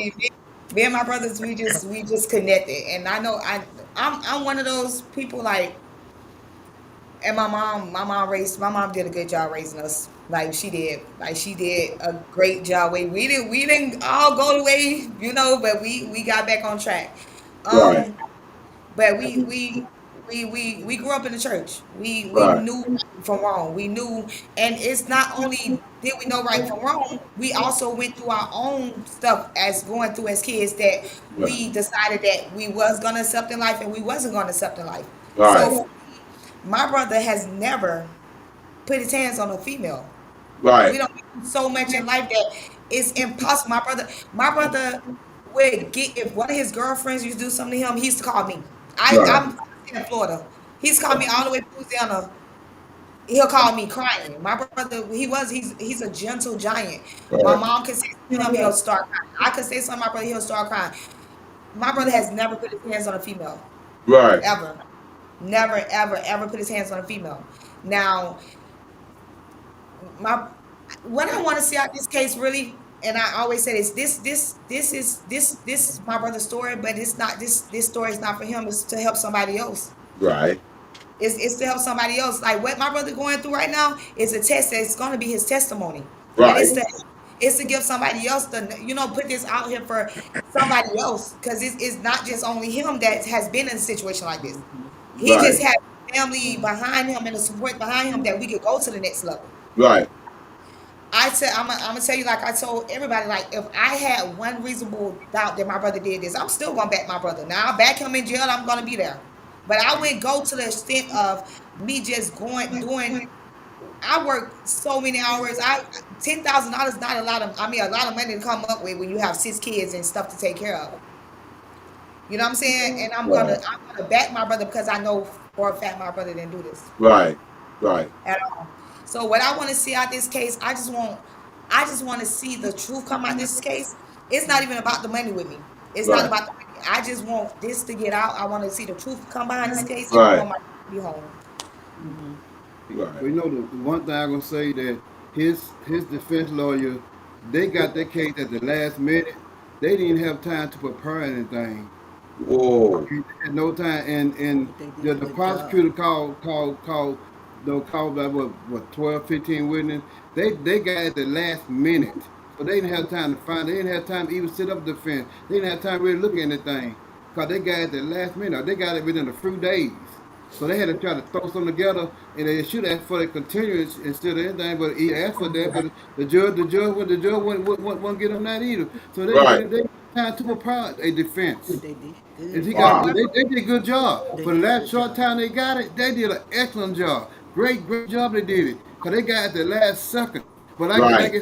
me and my brothers, we just connected. And I know I'm one of those people like. And my mom did a good job raising us. Like she did a great job. We didn't all go the way, but we got back on track. Right. Um, but we grew up in the church. We Right. knew right from wrong. We knew, and it's not only did we know right from wrong, we also went through our own stuff as going through as kids that Right. we decided that we was gonna accept in life and we wasn't gonna accept in life. So Right. for me, my brother has never put his hands on a female. We Right. don't do so much in life that it's impossible. My brother would get if one of his girlfriends used to do something to him. He used to call me. Right. I'm in Florida. He's called me all the way to Louisiana. He'll call me crying. My brother, he's a gentle giant. My Right. mom could say something to him, he'll start crying. I could say something to my brother, he'll start crying. My brother has never put his hands on a female Right. ever. Never, ever, ever put his hands on a female. Now, my what I want to see out this case really, and I always say this is my brother's story, but it's not this story is not for him. It's to help somebody else. Right. It's to help somebody else. Like what my brother going through right now is a test that's going to be his testimony, and Right. it's to give somebody else to put this out here for somebody else because it's not just only him that has been in a situation like this. He Right. just had family behind him and the support behind him that we could go to the next level. Right. I'm gonna tell you like I told everybody, like if I had one reasonable doubt that my brother did this, I'm still gonna back my brother. Now I'll back him in jail, I'm gonna be there. But I wouldn't go to the extent of me just going doing I work so many hours. $10,000 not a lot of. I mean, a lot of money to come up with when you have 6 kids and stuff to take care of. You know what I'm saying? And Right. I'm gonna back my brother because I know for a fact my brother didn't do this Right. Right. at all. So what I want to see out this case, I just want to see the truth come out this case. It's not even about the money with me. It's not Right. about the money. I just want this to get out. I want to see the truth come behind this case, and I Right. want my brother to be home. Right. But you know the one thing I'm gonna say that his defense lawyer, they got that case at the last minute. They didn't have time to prepare anything. Whoa. He had no time, and But they did a the good job. prosecutor called that what 12, 15 witnesses. They got at the last minute, so they didn't have time to find. They didn't have time to even set up the defense. They didn't have time to really look at anything, cause they got at the last minute. They got it within a few days. So they had to try to throw something together, and they should ask for the continuance instead of anything. But he asked for that, but the judge wouldn't get him that either. So Right. they had time to prepare a defense. But they did And good. he got Wow. they did a good job. They For the did a last good short job. time they got it, they did an excellent job. Great job they did it. Cause they got it the last second. But like Right. I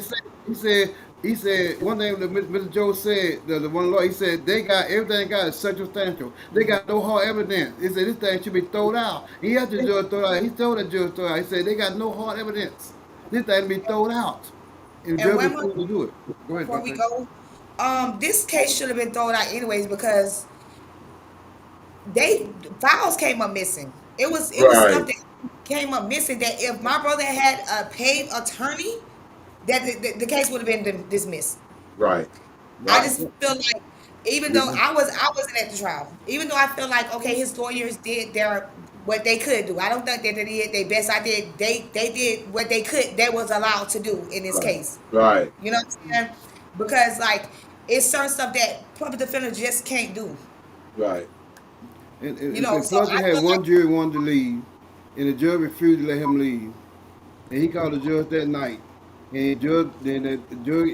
said, he said one thing that Mr. Joe said, the one lawyer, he said they got everything got is circumstantial. They got no hard evidence. He said this thing should be thrown out. He had the judge throw it out. He told the judge throw it out. He said they got no hard evidence. This thing be thrown out. And the And judge one more refused to do it. Go ahead, before we Dante. go, this case should have been thrown out anyways because they files came up missing. It was stuff Right. that came up missing that if my brother had a paid attorney, that the case would have been dismissed. Right. I Right. just feel like even though This is I wasn't at the trial, even though I feel like okay, his lawyers did their what they could do. I don't think that they did their best. I did they did what they could they was allowed to do in this right. case. Right. You know what I'm saying? Because like it's certain stuff that public defender just can't do. Right. You know, And so plus, they I had feel like one jury wanted to leave, and the judge refused to let him leave. And he called the judge that night, and the judge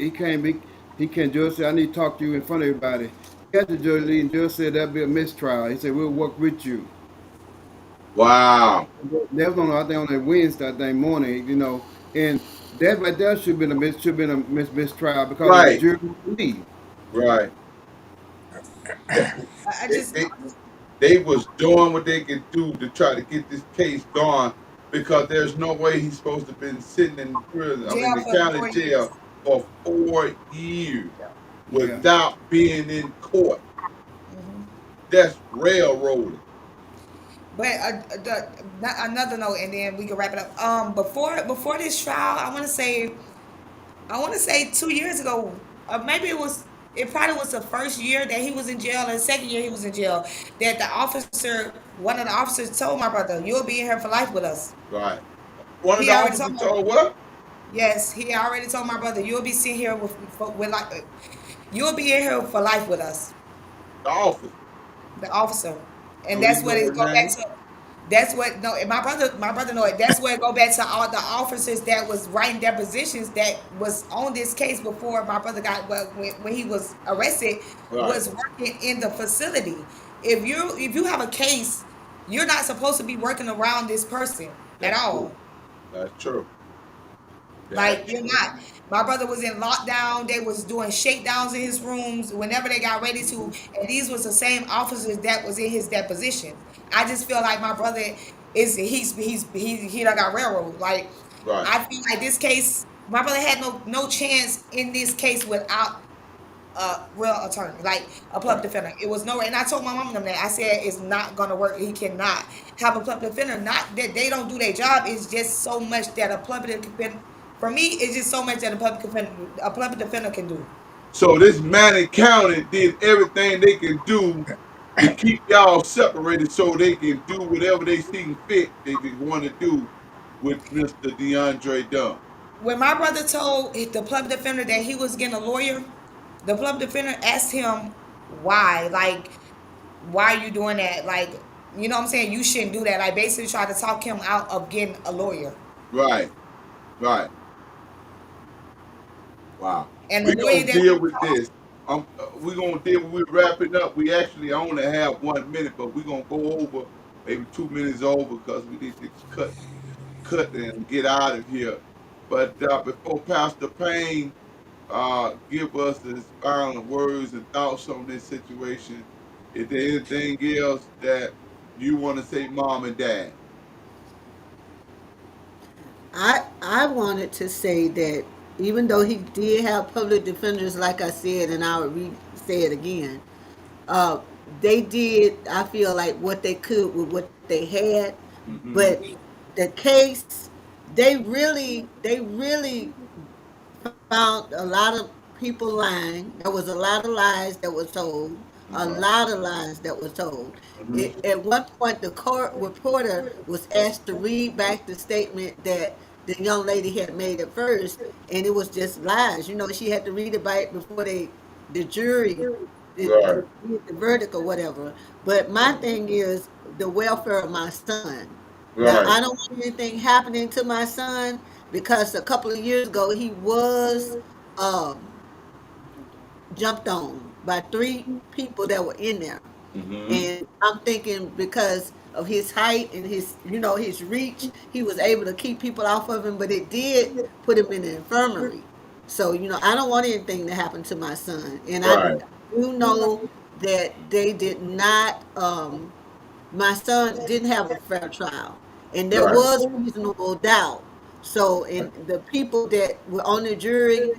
he can't judge said I need to talk to you in front of everybody. He got the judge leave, and the judge said that'd be a mistrial. He said we'll work with you. Wow. That was on I think on that Wednesday I think morning, and that right there should have been a mistrial because of the Right. jury wanted to leave. Right. That, I they, just they they was doing what they could do to try to get this case gone because there's no way he's supposed to have been sitting in prison. I mean, jail the for county 4 years. jail for 4 years Yeah. without being in court. That's railroading. But another note, and then we can wrap it up. Before this trial, I want to say 2 years ago, or maybe it probably was the first year that he was in jail, and the second year he was in jail. That one of the officers told my brother, "You'll be in here for life with us." Right. One of He the already told officers my told what? yes, he already told my brother, "You'll be sitting here with like, you'll be in here for life with us." The officer. The officer, and Do he that's what know it his go back name? to. That's what no, and my brother know it. That's where it go back to all the officers that was writing depositions that was on this case before my brother got well when he was arrested Right. was working in the facility. If you have a case, you're not supposed to be working around this person at That's true. all. That's true. That's Like you're true. not. My brother was in lockdown. They was doing shakedowns in his rooms whenever they got ready to, and these was the same officers that was in his deposition. I just feel like my brother he done got railroad. Like Right. I feel like this case, my brother had no chance in this case without a real attorney, like a public Right. defender. It was no, and I told my mom them that. I said it's not gonna work. He cannot have a public defender. Not that they don't do their job. It's just so much that a public defender. For me, it's just so much that a public defender can do. So this Manning County did everything they can do to keep y'all separated so they can do whatever they see fit they want to do with Mr. DeAndre Dunn. When my brother told the public defender that he was getting a lawyer, the public defender asked him why, like, why are you doing that? Like, you know what I'm saying? You shouldn't do that. Like, basically try to talk him out of getting a lawyer. Right. Right. Wow. And the We're lawyer gonna that we deal with talked, this. We're gonna deal with wrapping up. We actually only have 1 minute, but we're gonna go over maybe 2 minutes over because we need to cut and get out of here. But before Pastor Payne give us his final words and thoughts on this situation, is there anything else that you want to say, Mom and Dad? I wanted to say that even though he did have public defenders, like I said, and I would say it again, uh, they did. I feel like what they could with what they had, but Mm-hmm. the case, they really found a lot of people lying. There was a lot of lies that was told. A Uh-huh. lot of lies that was told. Mm-hmm. At one point, the court reporter was asked to read back the statement that the young lady had made at first, and it was just lies. You know, she had to read it back before the jury, Right. the verdict or whatever. But my thing is the welfare of my son. Now, Right. I don't want anything happening to my son because a couple of years ago he was um, jumped on by three people that were in there. Mm-hmm. And I'm thinking because of his height and his reach, he was able to keep people off of him, but it did put him in the infirmary. So, I don't want anything to happen to my son. And I Right. do know that they did not, my son didn't have a fair trial. And there Right. was reasonable doubt. So, and the people that were on the jury,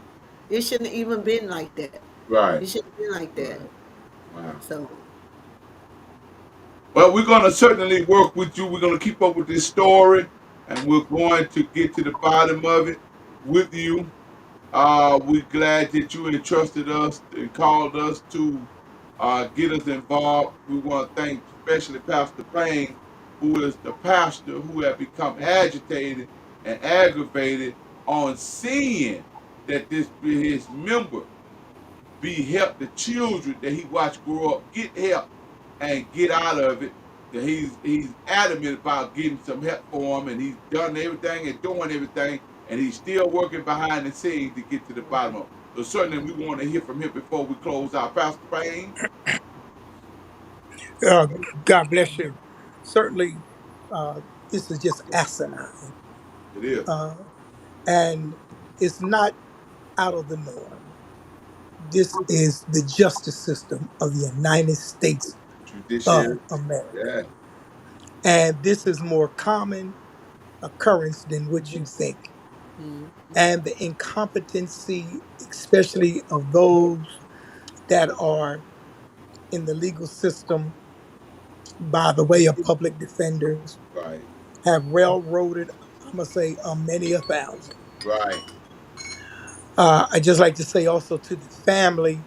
it shouldn't have even been like that. Right. It shouldn't have been like that. Right. Wow. So, Well, we're going to certainly work with you. We're going to keep up with this story, and we're going to get to the bottom of it with you. We're glad that you entrusted us and called us to get us involved. We want to thank especially Pastor Payne, who is the pastor who had become agitated and aggravated on seeing that this his member be helped the children that he watched grow up get help and get out of it. That he's adamant about getting some help for him, and he's done everything and doing everything, and he's still working behind the scenes to get to the bottom of it. So certainly we want to hear from him before we close out. Pastor Payne, Uh, God bless you. Certainly, uh, this is just asinine, it is uh, and it's not out of the norm. This is the justice system of the United States of judiciary. America, Yeah. and this is more common occurrence than what you think. mm, And the incompetency, especially of those that are in the legal system by the way of public defenders, Right. have railroaded, I'm going to say, many a thousand. Right. I just like to say also to the family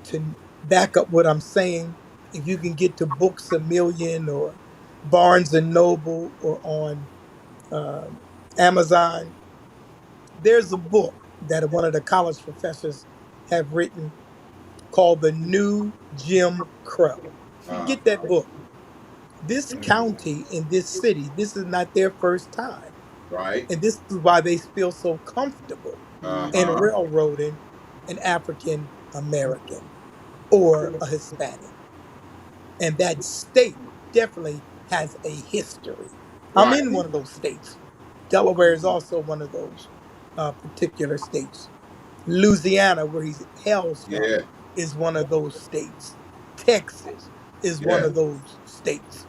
to back up what I'm saying. If you can get to Books a Million or Barnes and Noble or on um Amazon, there's a book that one of the college professors have written called The New Jim Crow. Uh, Get that book. This county in this city, this is not their first time. right. And this is why they feel so comfortable in Uh-huh. railroading an African American or a Hispanic. And that state definitely has a history. I'm Right. in one of those states. Delaware is also one of those particular states. Louisiana, where he hails from, Yeah. is one of those states. Texas is one Yeah. of those states.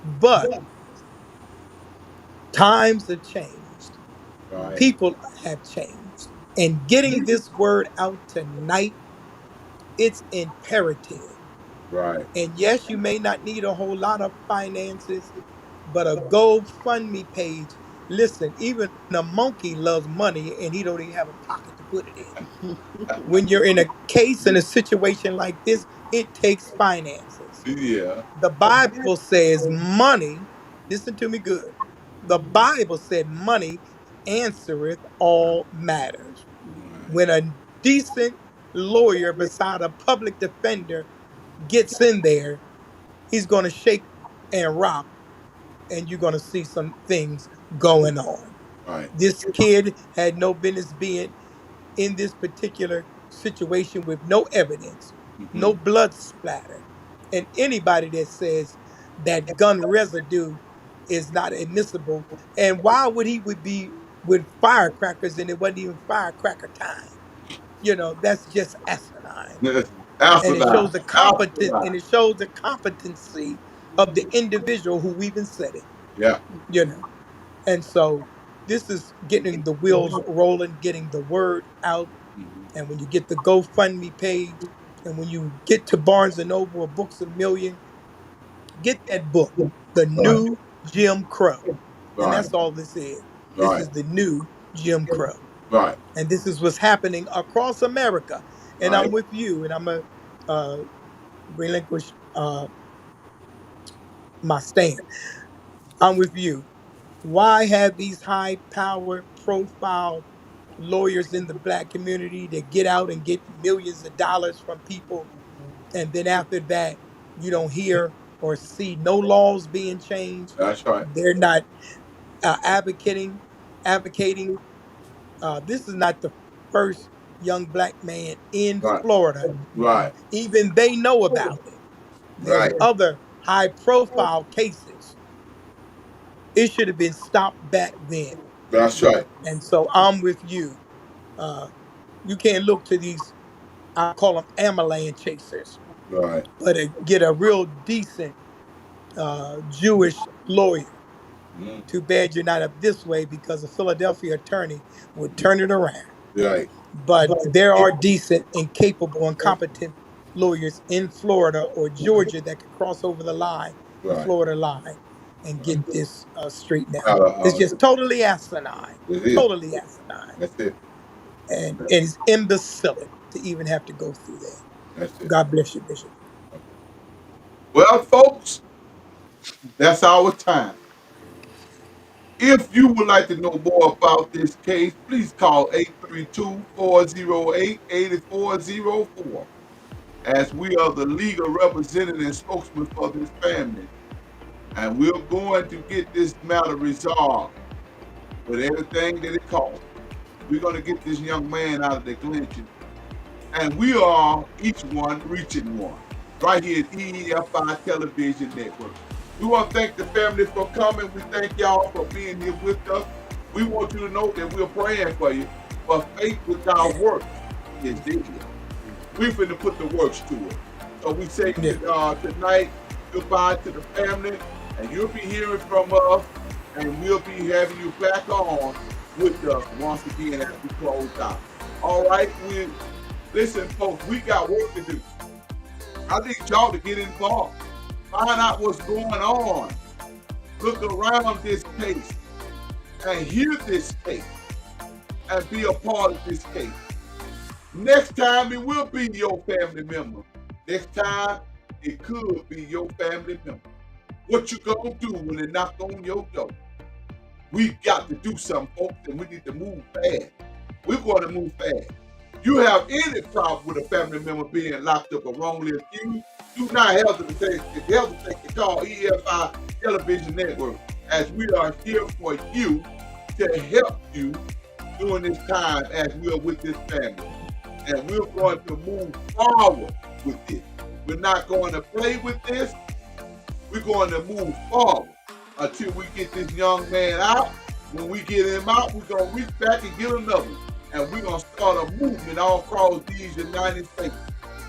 But times have changed, Right. people have changed. And getting this word out tonight, it's imperative. Right. And yes, you may not need a whole lot of finances, but a GoFundMe page. Listen, even a monkey loves money and he don't even have a pocket to put it in. When you're in a case in a situation like this, it takes finances. Yeah. The Bible says money, listen to me good. The Bible said money answereth all matters. Right. When a decent lawyer beside a public defender gets in there, he's going to shake and rock, and you're going to see some things going on. Right. This kid had no business being in this particular situation with no evidence, Mm-hmm. no blood splatter. And anybody that says that gun residue is not admissible. And why would he would be with firecrackers and it wasn't even firecracker time? That's just asinine. And it Asinine. shows the competence Asinine. and it shows the competency of the individual who even said it, Yeah. you know. And so this is getting the wheels rolling, getting the word out. Mhm. And when you get the GoFundMe page, and when you get to Barnes and Noble or Books a Million, get that book, The Right. New Jim Crow. And Right. that's all this is. This Right. is the new Jim Crow. Right. And this is what's happening across America. And I'm Right. with you, and I'm going to relinquish my stand. I'm with you. Why have these high power profile lawyers in the black community that get out and get millions of dollars from people, and then after that you don't hear or see no laws being changed? That's right. They're not advocating. This is not the first young black man in Right. Florida. Right. Even they know about it. There's Right. other high profile cases. It should have been stopped back then. That's right. And so I'm with you. Uh, you can't look to these, I call them Amalan chasers, Right. but get a real decent Jewish lawyer. Mm. Too bad you're not up this way because a Philadelphia attorney would turn it around. Right. But there are decent and capable and competent lawyers in Florida or Georgia that could cross over the line, the Right. Florida line, and Right. get this straightened out. Out of It's just totally asinine, it is. totally asinine, That's it. and it's imbecilic to even have to go through that. That's it. God bless you, Bishop. Well, folks, that's our time. If you would like to know more about this case, please call 832-408-8404, as we are the legal representative and spokesman for this family. And we're going to get this matter resolved with everything that it costs. We're going to get this young man out of the clinching. And we are each one reaching one, right here at EEFI Television Network. We want to thank the family for coming. We thank y'all for being here with us. We want you to know that we're praying for you, but faith without works is dead. We finna put the works to it. So we say Yeah. tonight, goodbye to the family, and you'll be hearing from us, and we'll be having you back on with us once again as we close out. All right, listen, folks, we got work to do. I need y'all to get involved. Find out what's going on. Look around this case and hear this case and be a part of this case. Next time it will be your family member. Next time it could be your family member. What you gonna do when they knock on your door? We got to do something, folks, and we need to move fast. We're going to move fast. You have any problem with a family member being locked up or wrongly accused, do not hesitate to call EFI Television Network, as we are here for you to help you during this time as we are with this family. And we're going to move forward with this. We're not going to play with this. We're going to move forward until we get this young man out. When we get him out, we're going to reach back and get another one. And we're going to start a movement all across these United States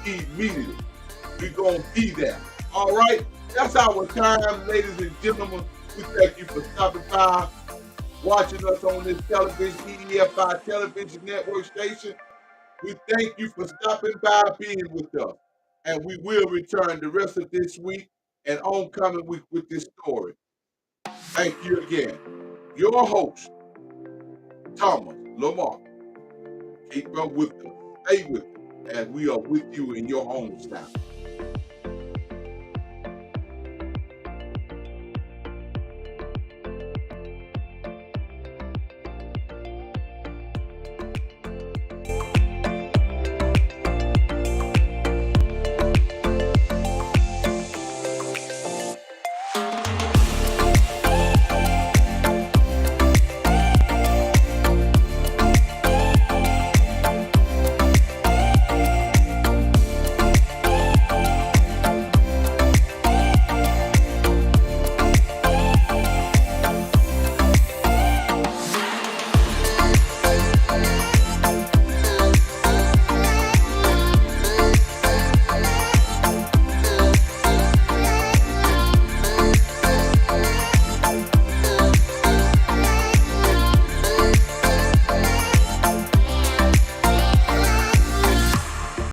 immediately. We're going to be there. All right? That's our time, ladies and gentlemen. We thank you for stopping by, watching us on this television, EFI Television Network station. We thank you for stopping by, being with us. And we will return the rest of this week and oncoming week with this story. Thank you again. Your host, Thomas Lamar. Keep up with us. Stay with us as we are with you in your homes now.